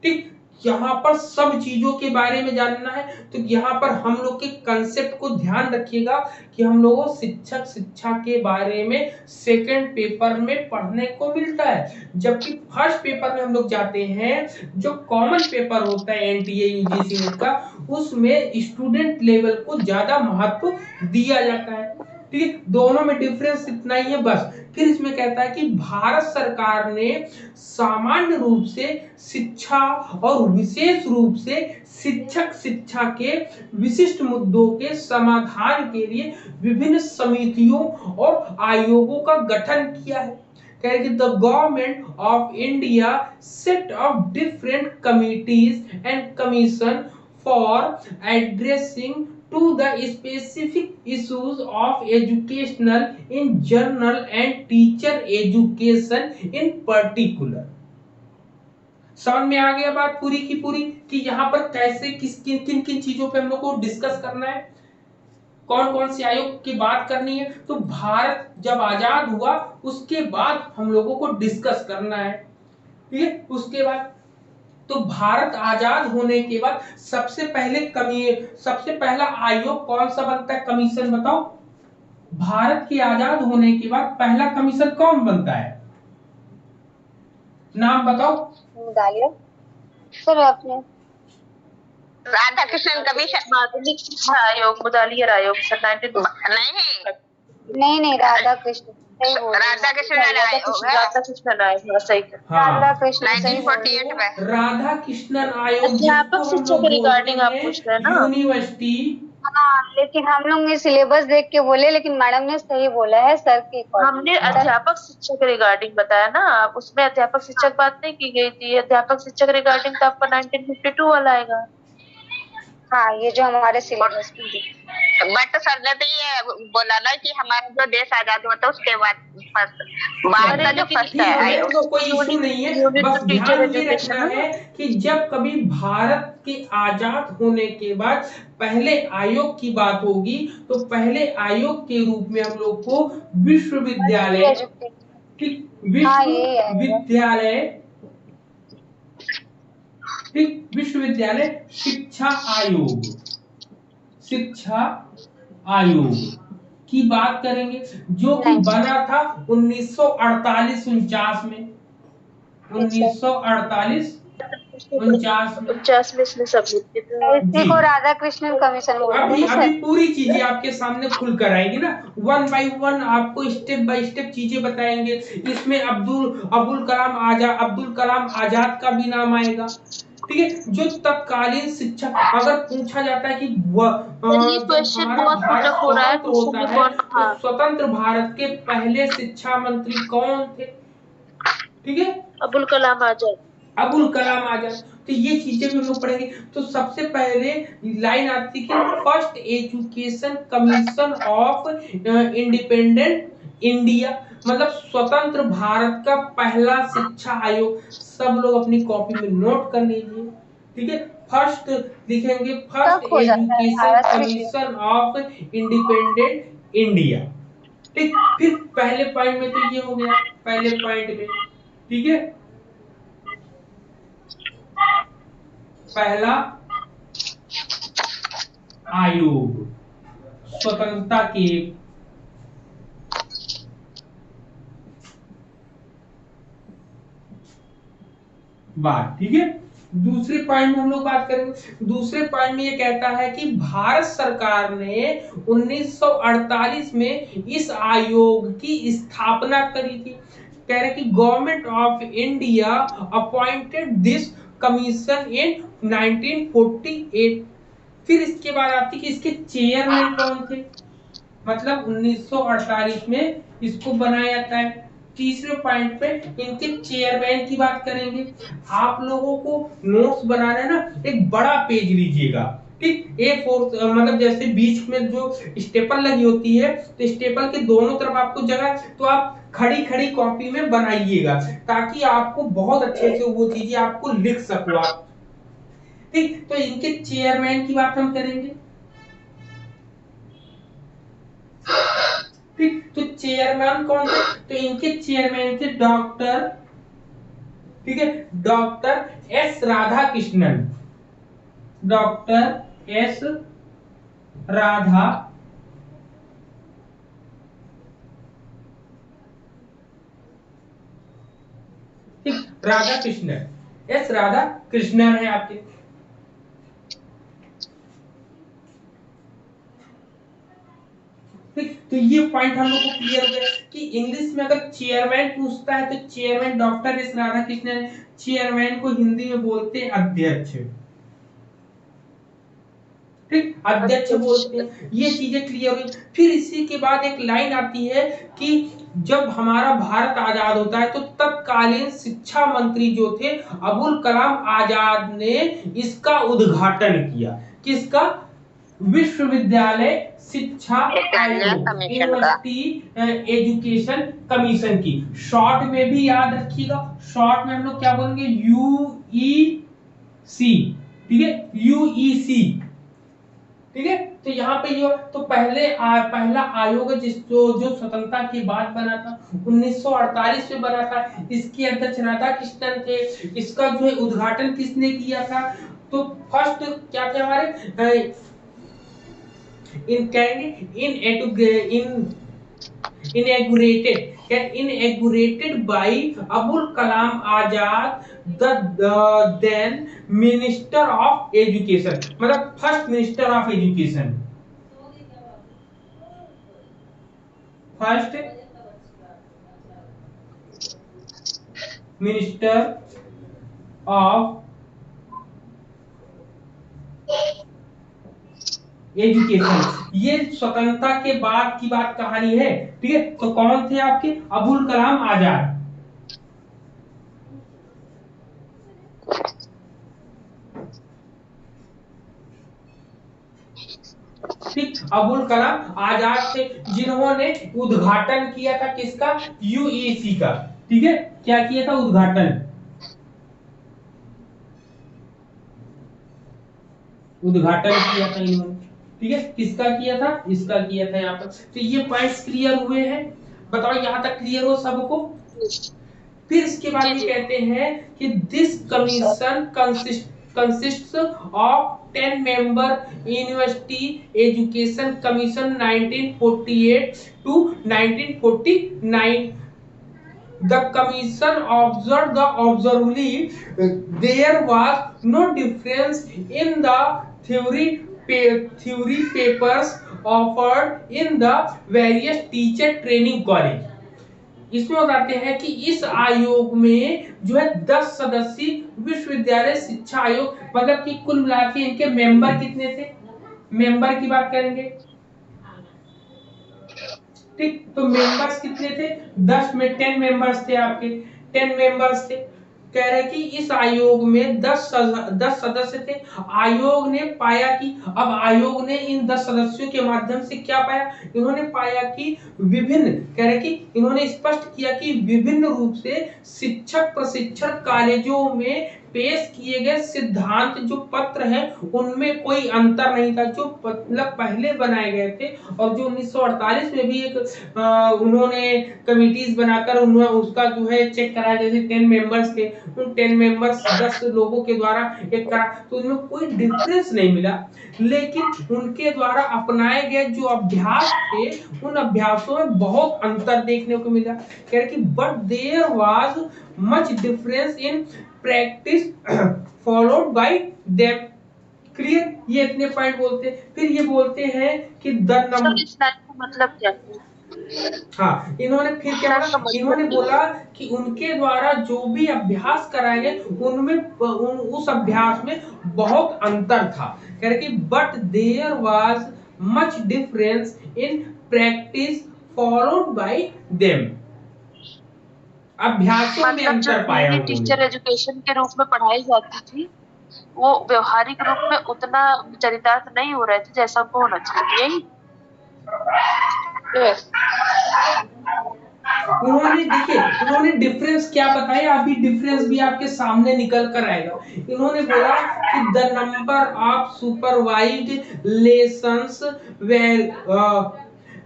ठीक, यहाँ पर सब चीजों के बारे में जानना है तो यहाँ पर हम लोग के कंसेप्ट को ध्यान रखिएगा कि हम लोगों को शिक्षा के बारे में सेकंड पेपर में पढ़ने को मिलता है, जबकि फर्स्ट पेपर में हम लोग जाते हैं जो कॉमन पेपर होता है एनटीए यूजीसी नेट का, उसमें स्टूडेंट लेवल को ज्यादा महत्व दिया जाता है। ठीक है, दोनों में डिफरेंस इतना ही है बस। फिर इसमें कहता है कि भारत सरकार ने सामान्य रूप से शिक्षा और विशेष रूप से शिक्षा के विशिष्ट मुद्दों के समाधान के लिए विभिन्न समितियों और आयोगों का गठन किया है। कह रहे कि the government of India set of different committees and commission for addressing to the specific issues of educational in general and teacher education in particular। समझ में आ गया बात पूरी की पूरी कि यहाँ पर कैसे किन किन चीजों पे हम लोग को डिस्कस करना है, कौन कौन से आयोग की बात करनी है। तो भारत जब आजाद हुआ उसके बाद हम लोगों को डिस्कस करना है। ठीक है, उसके बाद तो भारत आजाद होने के बाद सबसे पहला आयोग कौन सा बनता है, कमीशन बताओ। भारत के आजाद होने के बाद पहला कमीशन कौन बनता है, नाम बताओ। सर आपने राधा कृष्णन कमीशन, माध्यमिक शिक्षा आयोग, मुदालियर आयोग सर 19 नहीं राधा कृष्ण राधा कृष्णन आयोग है। राधा कृष्णन आयोग सही है। राधा कृष्ण 1948 में राधा कृष्णन आयोग अध्यापक शिक्षा के रिगार्डिंग आप पूछ रहे हैं ना, यूनिवर्सिटी। हाँ, लेकिन हम लोग ने सिलेबस देख के बोले, लेकिन मैडम ने सही बोला है सर के हमने अध्यापक शिक्षा के रिगार्डिंग बताया ना, आप उसमें अध्यापक शिक्षक बात नहीं की गई थी। अध्यापक शिक्षक रिगार्डिंग तो आपका 1952 वाला आएगा। हाँ, ये जो हमारे सिलेबस में बट सर ने तो ये बोला ना कि हमारा जो देश आजाद हुआ था उसके बाद भारत का जो फर्स्ट है, कोई इशू नहीं है, बस ध्यान ये रखना है कि जब कभी भारत के आजाद होने के बाद पहले आयोग की बात होगी तो पहले आयोग के रूप में हम लोग को विश्वविद्यालय शिक्षा आयोग की बात करेंगे, जो कि बना था 1948-49 में। 1948-49 में इसने सबमिट किया। इसी को राधा कृष्णन कमीशन बोलते हैं। अभी पूरी चीजें आपके सामने खुल कर आएगी ना, वन बाय वन आपको स्टेप बाय स्टेप चीजें बताएंगे। इसमें अब्दुल कलाम आजाद का भी नाम आएगा। ठीक है, जो तत्कालीन शिक्षक, अगर पूछा जाता है कि स्वतंत्र भारत के पहले शिक्षा मंत्री कौन थे, ठीक है, अबुल कलाम आजाद। तो ये चीजें भी हम लोग पढ़ेंगे। तो सबसे पहले लाइन आती है कि first education commission of independent India, मतलब स्वतंत्र भारत का पहला शिक्षा आयोग। सब लोग अपनी कॉपी में नोट कर लीजिए। ठीक है, फर्स्ट लिखेंगे first education commission of independent India. ठीक, फिर पहले पॉइंट में तो ये हो गया, पहले पॉइंट में। ठीक है, पहला आयोग स्वतंत्रता के बाद। ठीक है, दूसरे पॉइंट में हम लोग बात करेंगे। दूसरे पॉइंट में ये कहता है कि भारत सरकार ने 1948 में इस आयोग की स्थापना करी थी। कह रहे कि government of India appointed this commission इन 1948। फिर इसके बाद आती कि इसके चेयरमैन कौन थे, मतलब 1948 में इसको बनाया जाता है। तीसरे पॉइंट पे इनके चेयरमैन की बात करेंगे। आप लोगों को नोट्स बनाना है ना, एक बड़ा पेज लीजिएगा। ठीक, A4, मतलब जैसे बीच में जो स्टेपल लगी होती है तो स्टेपल के दोनों तरफ आपको जगह, तो आप खड़ी कॉपी में बनाइएगा ताकि आपको बहुत अच्छे से वो चीजें आपको लिख सको आप। ठीक, तो इनके चेयरमैन की बात हम करेंगे। ठीक, तो चेयरमैन कौन थे, तो इनके चेयरमैन थे डॉक्टर ठीक है, doctor S Radhakrishnan, doctor S Radha ठीक, राधा कृष्णन, एस राधा कृष्णन है आपके। तो ये पॉइंट हम लोग को क्लियर हो गया कि इंग्लिश में अगर चेयरमैन पूछता है तो chairman doctor S Radhakrishnan, chairman को हिंदी में बोलते हैं अध्यक्ष, ठीक, अध्यक्ष बोलते हैं। ये चीजें क्लियर हुई। फिर इसी के बाद एक लाइन आती है कि जब हमारा भारत आजाद होता है तो तत्कालीन शिक्षा मंत्री जो थे अबुल कलाम आजाद ने इसका उद्घाटन किया। किसका? विश्वविद्यालय शिक्षा आयोग, यूनिवर्सिटी एजुकेशन कमीशन की। शॉर्ट में भी याद रखिएगा, शॉर्ट में हम लोग क्या बोलेंगे? यूईसी, ठीक है, यूईसी, ठीक है। तो यहाँ पे जो तो पहला आयोग जो स्वतंत्रता के बाद बना था 1948 में बना था, इसके अध्यक्ष राधा कृष्णन थे। इसका जो है उद्घाटन किसने किया था? तो फर्स्ट क्या थे हमारे inaugurated by Abul Kalam Azad, the then Minister of Education, मतलब first minister of education, first minister of education. ये स्वतंत्रता के बाद की बात कहानी है, ठीक है। तो कौन थे आपके? अबुल कलाम आजाद, ठीक, अबुल कलाम आजाद थे जिन्होंने उद्घाटन किया था किसका? यूईसी का, ठीक है। क्या किया था? उद्घाटन किया था इन्होंने, ठीक है। किसका किया था? इसका किया था यहाँ पर। तो ये पॉइंट्स क्लियर हुए हैं, बताओ यहाँ तक क्लियर हो सबको? फिर इसके बाद ये कहते हैं कि this commission consists of 10 member University Education Commission 1948 to 1949. The commission observed there was no difference in the theory papers offered in the various teacher training college. इसमें बताते हैं कि इस आयोग में जो है 10 सदस्यीय विश्वविद्यालय शिक्षा आयोग, मतलब कि कुल मिला के इनके मेंबर कितने थे? मेंबर की बात करेंगे, ठीक। तो मेंबर्स कितने थे? 10 में 10 मेंबर्स थे आपके, 10 मेंबर्स थे। कह रहे कि इस आयोग में 10 सदस्य थे। आयोग ने पाया कि अब आयोग ने इन 10 सदस्यों के माध्यम से क्या पाया? इन्होंने पाया कि विभिन्न, कह रहे कि इन्होंने स्पष्ट किया कि विभिन्न रूप से शिक्षक प्रशिक्षण कॉलेजों में पेश किए गए सिद्धांत जो पत्र हैं उनमें कोई अंतर नहीं था, जो मतलब पहले बनाए गए थे और जो 1948 में भी एक उन्होंने कमिटीज बनाकर उन्होंने उसका जो है चेक कराया। जैसे 10 मेंबर्स थे, उन 10 मेंबर्स 10 लोगों के द्वारा एक करा, तो उनमें कोई डिफरेंस नहीं मिला, लेकिन उनके द्वारा अपनाए गए जो अभ्यास थे उन अभ्यासों में बहुत अंतर देखने को मिला। कह रहे कि but there was much difference in practice followed by them. Clear? ये इतने पॉइंट बोलते हैं। फिर ये बोलते हैं कि द नंबर, मतलब क्या? हाँ, इन्होंने फिर क्या बोला? इन्होंने बोला कि उनके द्वारा जो भी अभ्यास कराए गए उनमें उस अभ्यास में बहुत अंतर था। कह रहे कि but there was much difference in practice followed by them. अभ्यासों में अंतर पाया उन्होंने। टीचर एजुकेशन के रूप में पढ़ाई जाती थी वो व्यवहारिक रूप में उतना चरितार्थ नहीं हो रहे थे जैसा उनको होना चाहिए। उन्होंने देखिए उन्होंने डिफरेंस क्या बताया, अभी डिफरेंस भी आपके सामने निकल कर आएगा। इन्होंने बोला कि the number of supervised lessons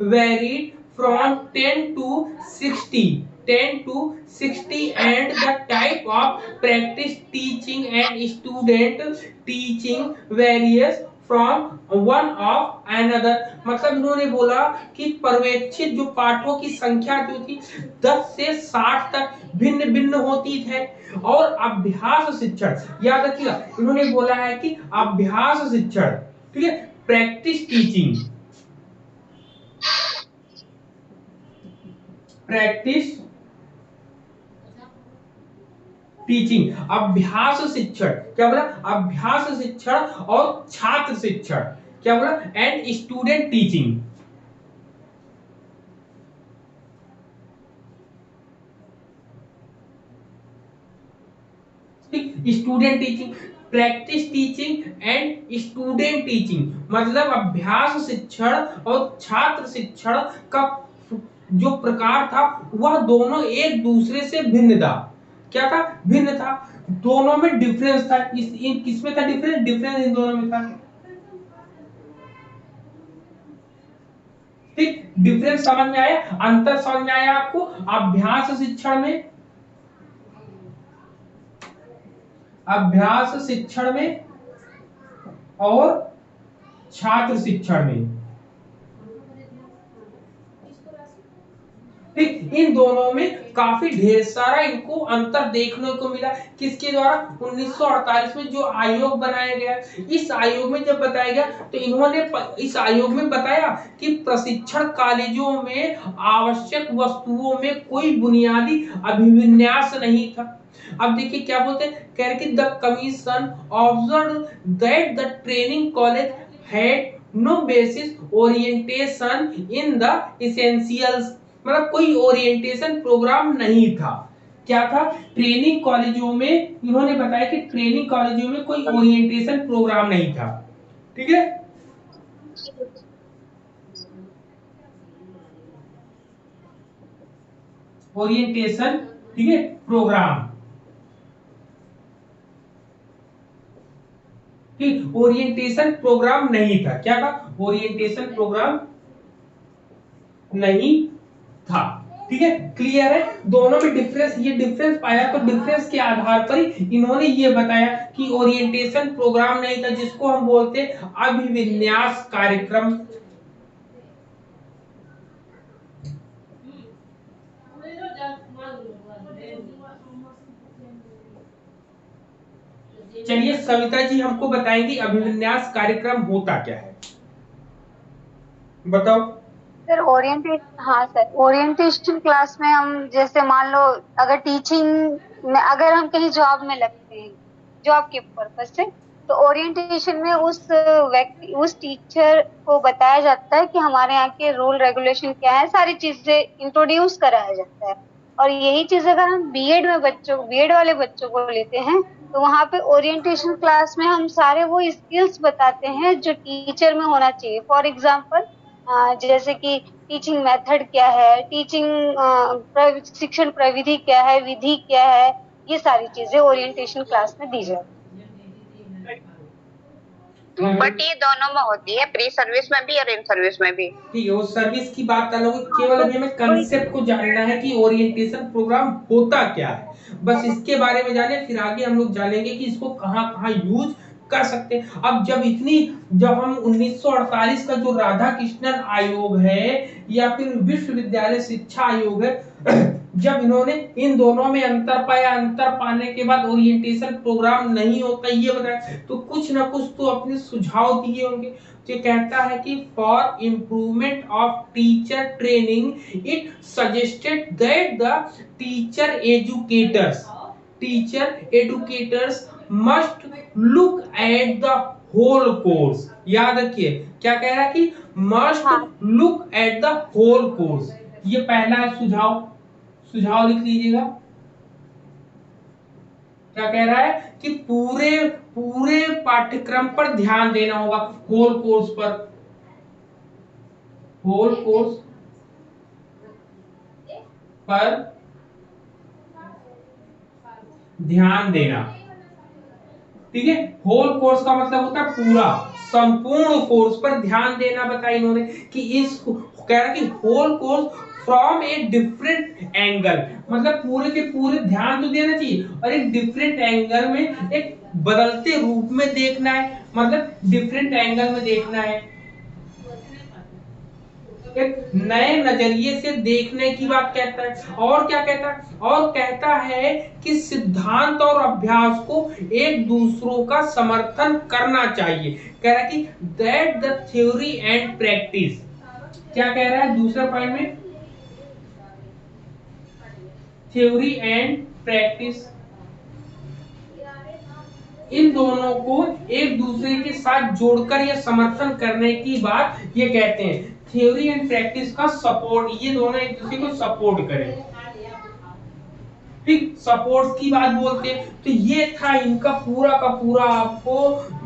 varied from 10 to 60 10 to 60 and the type of practice teaching and student teaching varies from one of another। मतलब इन्होंने बोला कि पर्यवेक्षित जो पाठों की संख्या जो थी 10 से 60 तक भिन्न भिन्न होती है। और अभ्यास शिक्षण, याद रखिएगा इन्होंने बोला है कि अभ्यास शिक्षण, ठीक है, प्रैक्टिस टीचिंग, प्रैक्टिस टीचिंग, अभ्यास शिक्षण, क्या बोला, अभ्यास शिक्षण और छात्र शिक्षण, क्या बोला, and student teaching. Student teaching, practice teaching and student teaching, मतलब अभ्यास शिक्षण और छात्र शिक्षण का जो प्रकार था वह दोनों एक दूसरे से भिन्न था। क्या था, भिन्न था, दोनों में डिफरेंस था। किसमें था डिफरेंस, डिफरेंस इन दोनों में था। ठीक, डिफरेंस समझ में आया, अंतर समझ में आया आपको अभ्यास शिक्षण में, अभ्यास शिक्षण में और छात्र शिक्षण में। ठीक, इन दोनों में काफी ढेर सारा इनको अंतर देखने को मिला। किसके द्वारा, 1948 में जो आयोग बनाया गया, इस आयोग में जब बताया गया तो इन्होंने इस आयोग में बताया कि प्रशिक्षण कॉलेजों में आवश्यक वस्तुओं में कोई बुनियादी अभिविन्यास नहीं था। अब देखिए क्या बोलते हैं, कह रहे कि the commission observe that the training college had no basis orientation in the essentials, मतलब कोई ओरिएंटेशन प्रोग्राम नहीं था। क्या था, ट्रेनिंग कॉलेजों में, इन्होंने बताया कि ट्रेनिंग कॉलेजों में कोई ओरिएंटेशन प्रोग्राम नहीं था। ठीक है, ओरिएंटेशन, ठीक है, प्रोग्राम, ठीक, ओरिएंटेशन प्रोग्राम नहीं था। क्या था, ओरिएंटेशन प्रोग्राम नहीं था। ठीक है, क्लियर है, दोनों में डिफरेंस, ये डिफरेंस पाया तो डिफरेंस के आधार पर ही इन्होंने ये बताया कि ओरिएंटेशन प्रोग्राम नहीं था, जिसको हम बोलते हैं अभिविन्यास कार्यक्रम। चलिए सविता जी हमको बताएंगी अभिविन्यास कार्यक्रम होता क्या है, बताओ। सर ओरिएंटेशन, हाँ सर, ओरिएंटेशन क्लास में हम जैसे मान लो अगर टीचिंग में अगर हम कहीं जॉब में लगते हैं, जॉब के पर्पज से, तो ओरिएंटेशन में उस व्यक्ति, उस टीचर को बताया जाता है कि हमारे यहाँ के रूल रेगुलेशन क्या है, सारी चीजें इंट्रोड्यूस कराया जाता है। और यही चीज अगर हम बीएड में बच्चों, बीएड वाले बच्चों को लेते हैं तो वहाँ पे ओरिएंटेशन क्लास में हम सारे वो स्किल्स बताते हैं जो टीचर में होना चाहिए। फॉर एग्जाम्पल जैसे कि टीचिंग मेथड क्या है, टीचिंग शिक्षण प्रविधि क्या है, विधि क्या है, ये सारी चीजें ओरिएंटेशन क्लास में दी जाती है। बट ये दोनों में होती है, प्री सर्विस में भी और इन सर्विस में भी। ठीक है, वो सर्विस की बात अलग है, केवल अभी हमें कंसेप्ट को जानना है कि ओरिएंटेशन प्रोग्राम होता क्या है, बस इसके बारे में जाने, फिर आगे हम लोग जानेंगे कि इसको कहाँ कहाँ यूज कर सकते हैं। अब जब हम 1948 का जो राधा कृष्णन आयोग है या फिर विश्वविद्यालय शिक्षा आयोग है, जब इन्होंने इन दोनों में अंतर पाया, अंतर पाने के बाद ओरिएंटेशन प्रोग्राम नहीं होता ये बताया, तो कुछ ना कुछ तो अपने सुझाव दिए होंगे। जो कहता है कि for improvement of teacher training it suggested that the teacher educators must look at the whole course. याद रखिए क्या कह रहा है कि must look at the whole course, ये पहला सुझाव लिख लीजिएगा। क्या कह रहा है कि पूरे पाठ्यक्रम पर ध्यान देना होगा, होल कोर्स पर ध्यान देना। ठीक है। होल कोर्स का मतलब होता है पूरा, संपूर्ण कोर्स पर ध्यान देना बताया इन्होंने कि इस कह रहा कि whole course from a different angle, मतलब पूरे के पूरे ध्यान तो देना चाहिए और एक डिफरेंट एंगल में, एक बदलते रूप में देखना है, मतलब डिफरेंट एंगल में देखना है, एक नए नजरिए से देखने की बात कहता है। और क्या कहता है, और कहता है कि सिद्धांत और अभ्यास को एक दूसरों का समर्थन करना चाहिए। कह रहा है कि that the theory and practice, क्या कह रहा है दूसरा पॉइंट में, थ्योरी एंड प्रैक्टिस, इन दोनों को एक दूसरे के साथ जोड़कर या समर्थन करने की बात ये कहते हैं। थ्योरी एंड प्रैक्टिस का सपोर्ट, ये दोनों एक दूसरे को सपोर्ट करें, ठीक, सपोर्ट की बात बोलते हैं। तो ये था इनका पूरा का पूरा आपको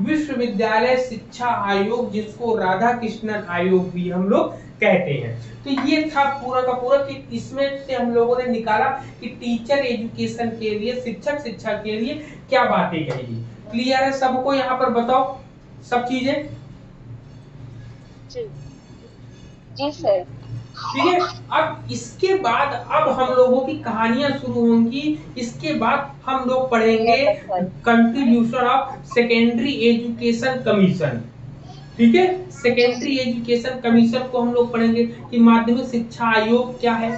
विश्वविद्यालय शिक्षा आयोग, जिसको राधा कृष्णन आयोग भी हम लोग कहते हैं। तो ये था पूरा का पूरा कि इसमें से हम लोगों ने निकाला कि टीचर एजुकेशन के लिए, शिक्षक शिक्षा के लिए क्या बातें कहेगी। क्लियर है सबको, यहाँ पर बताओ सब चीजें। जी सर। ठीक है। अब इसके बाद अब हम लोगों की कहानियां शुरू होंगी। इसके बाद हम लोग पढ़ेंगे contribution of secondary education commission. ठीक है, सेकेंडरी एजुकेशन कमीशन को हम लोग पढ़ेंगे कि माध्यमिक शिक्षा आयोग क्या है।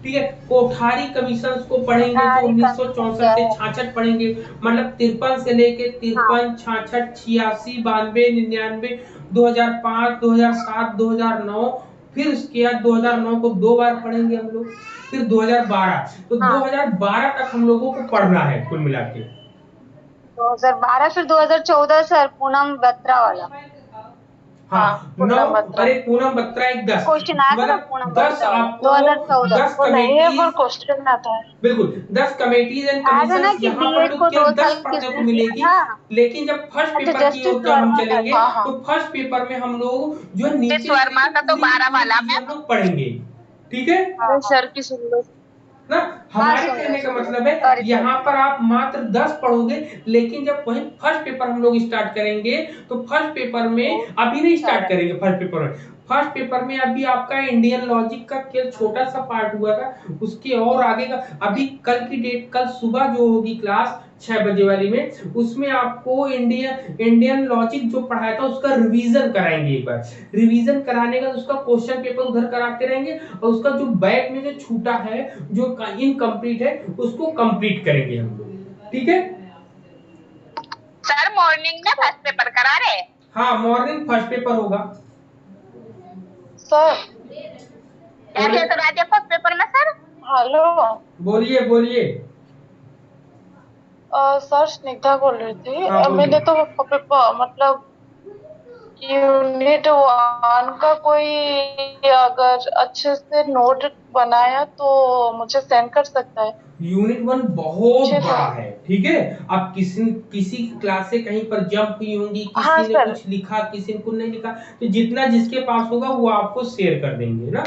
ठीक है, कोठारी कमीशन को पढ़ेंगे जो 1964 से 66 पढ़ेंगे, मतलब 53 से लेके 53, 66, 86, 92, 99, 2005, 2007, 2009, फिर उसके बाद 2009 को 2 बार पढ़ेंगे हम लोग, फिर 2012, तो 2012 तक हम लोगों को पढ़ना है कुल मिला के। 2012 फिर 2014 सर पूनम बत्रा वाला। हाँ, 9, अरे पूनम बत्रा एक 10 क्वेश्चन आया था ना, पूनम 10 आपको 2014 10 नहीं है, कमेटी, वो क्वेश्चन आता है बिल्कुल 10 कमेटीज एंड कमीशन यहाँ पर लोग केवल 10 पढ़ने को मिलेगी। लेकिन जब फर्स्ट पेपर की ओर जब हम चलेंगे तो फर्स्ट पेपर में हम लोग जो नीचे वर्मा का तो 12 वाला हम लोग पढ़ेंगे। ठीक है सर की सुन लो ना, हमारे कहने का मतलब है यहाँ पर आप मात्र 10 पढ़ोगे, लेकिन जब वही फर्स्ट पेपर हम लोग स्टार्ट करेंगे तो फर्स्ट पेपर में अभी नहीं स्टार्ट करेंगे। फर्स्ट पेपर में अभी आपका इंडियन लॉजिक का केवल छोटा सा पार्ट हुआ था, उसके और आगे का अभी कल की डेट, कल सुबह जो होगी क्लास 6 बजे वाली में, उसमें आपको इंडियन लॉजिक जो पढ़ाया था उसका रिवीजन कराएंगे। एक बार रिवीजन कराने का उसका क्वेश्चन पेपर उधर कराते रहेंगे और उसका जो बैक में जो छूटा है, जो इनकम्प्लीट है, उसको कंप्लीट करेंगे हम लोग। ठीक है सर, मॉर्निंग में फर्स्ट पेपर करा रहे? हाँ, मॉर्निंग फर्स्ट पेपर होगा सर। क्या तो राज्य फर्स्ट पेपर में सर? हेलो, बोलिए बोलिए। सर स्निग्धा बोल रही थी। हाँ, मैंने तो मतलब यूनिट 1 का कोई अगर अच्छे से नोट बनाया तो मुझे सेंड कर सकता है। यूनिट 1 बहुत बड़ा है। ठीक है, आप किसी क्लास से कहीं पर जंप हुई होंगी, किसी ने कुछ लिखा, किसी ने कुछ नहीं लिखा, तो जितना जिसके पास होगा वो आपको शेयर कर देंगे ना।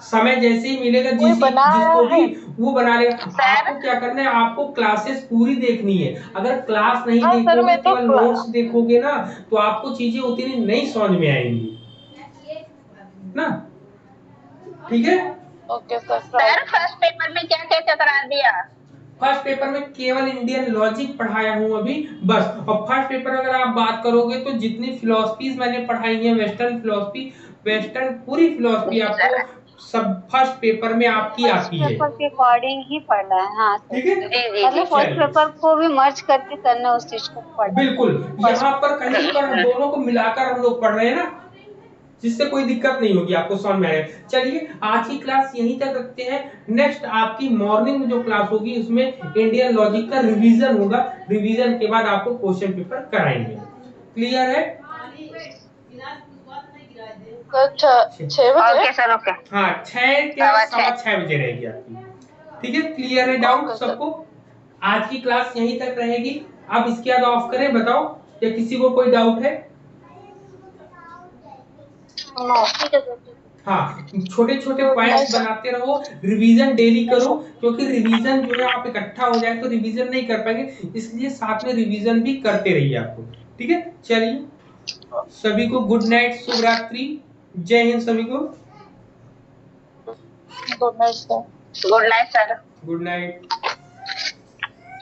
समय जैसे ही मिलेगा जिसको भी वो बना लेगा। आपको क्या करना है, आपको क्लासेस पूरी देखनी है। अगर क्लास नहीं देखोगे, केवल नोट्स देखोगे ना, तो आपको चीजें उतनी नहीं समझ में आएंगी ना। ठीक है, ओके सर। फर्स्ट पेपर में क्या क्या करा दिया? फर्स्ट पेपर में केवल इंडियन लॉजिक पढ़ाया हूँ अभी बस। और फर्स्ट पेपर अगर आप बात करोगे तो जितनी फिलोसफीज मैंने पढ़ाई है, वेस्टर्न पूरी फिलोसफी आपको सब फर्स्ट पेपर में आपकी आती है। पेपर के अकॉर्डिंग ही पढ़ना है। हाँ ठीक है, मतलब फर्स्ट पेपर को भी मर्ज करके करना उस चीज को पढ़ना। बिल्कुल, यहाँ पर कहीं पर दोनों को मिलाकर हम लोग पढ़ रहे हैं ना, जिससे कोई दिक्कत नहीं होगी, आपको समझ में आएगा। चलिए आज की क्लास यहीं तक रखते हैं। नेक्स्ट आपकी मॉर्निंग में जो क्लास होगी उसमें इंडियन लॉजिक का रिवीजन होगा। रिवीजन के बाद आपको क्वेश्चन पेपर कराएंगे। क्लियर है? 6 बजे? Okay sir, okay. हाँ, 6 क्या 6:15 बजे रहेगी आपकी। ठीक है, क्लियर है? डाउट सबको? आज की क्लास यहीं तक रहेगी। आप इसके बाद ऑफ करें, बताओ या किसी को कोई डाउट है? ठीक है सर। हाँ, छोटे छोटे पॉइंट्स बनाते रहो, रिवीजन डेली करो, क्योंकि रिवीजन जो है आप इकट्ठा हो जाए तो रिवीजन नहीं कर पाएंगे, इसलिए साथ में रिवीजन भी करते रहिए आपको। ठीक है, चलिए सभी को गुड नाइट, शुभ रात्रि, जय हिंद सभी को। Good night sir. Good night sir. Good night.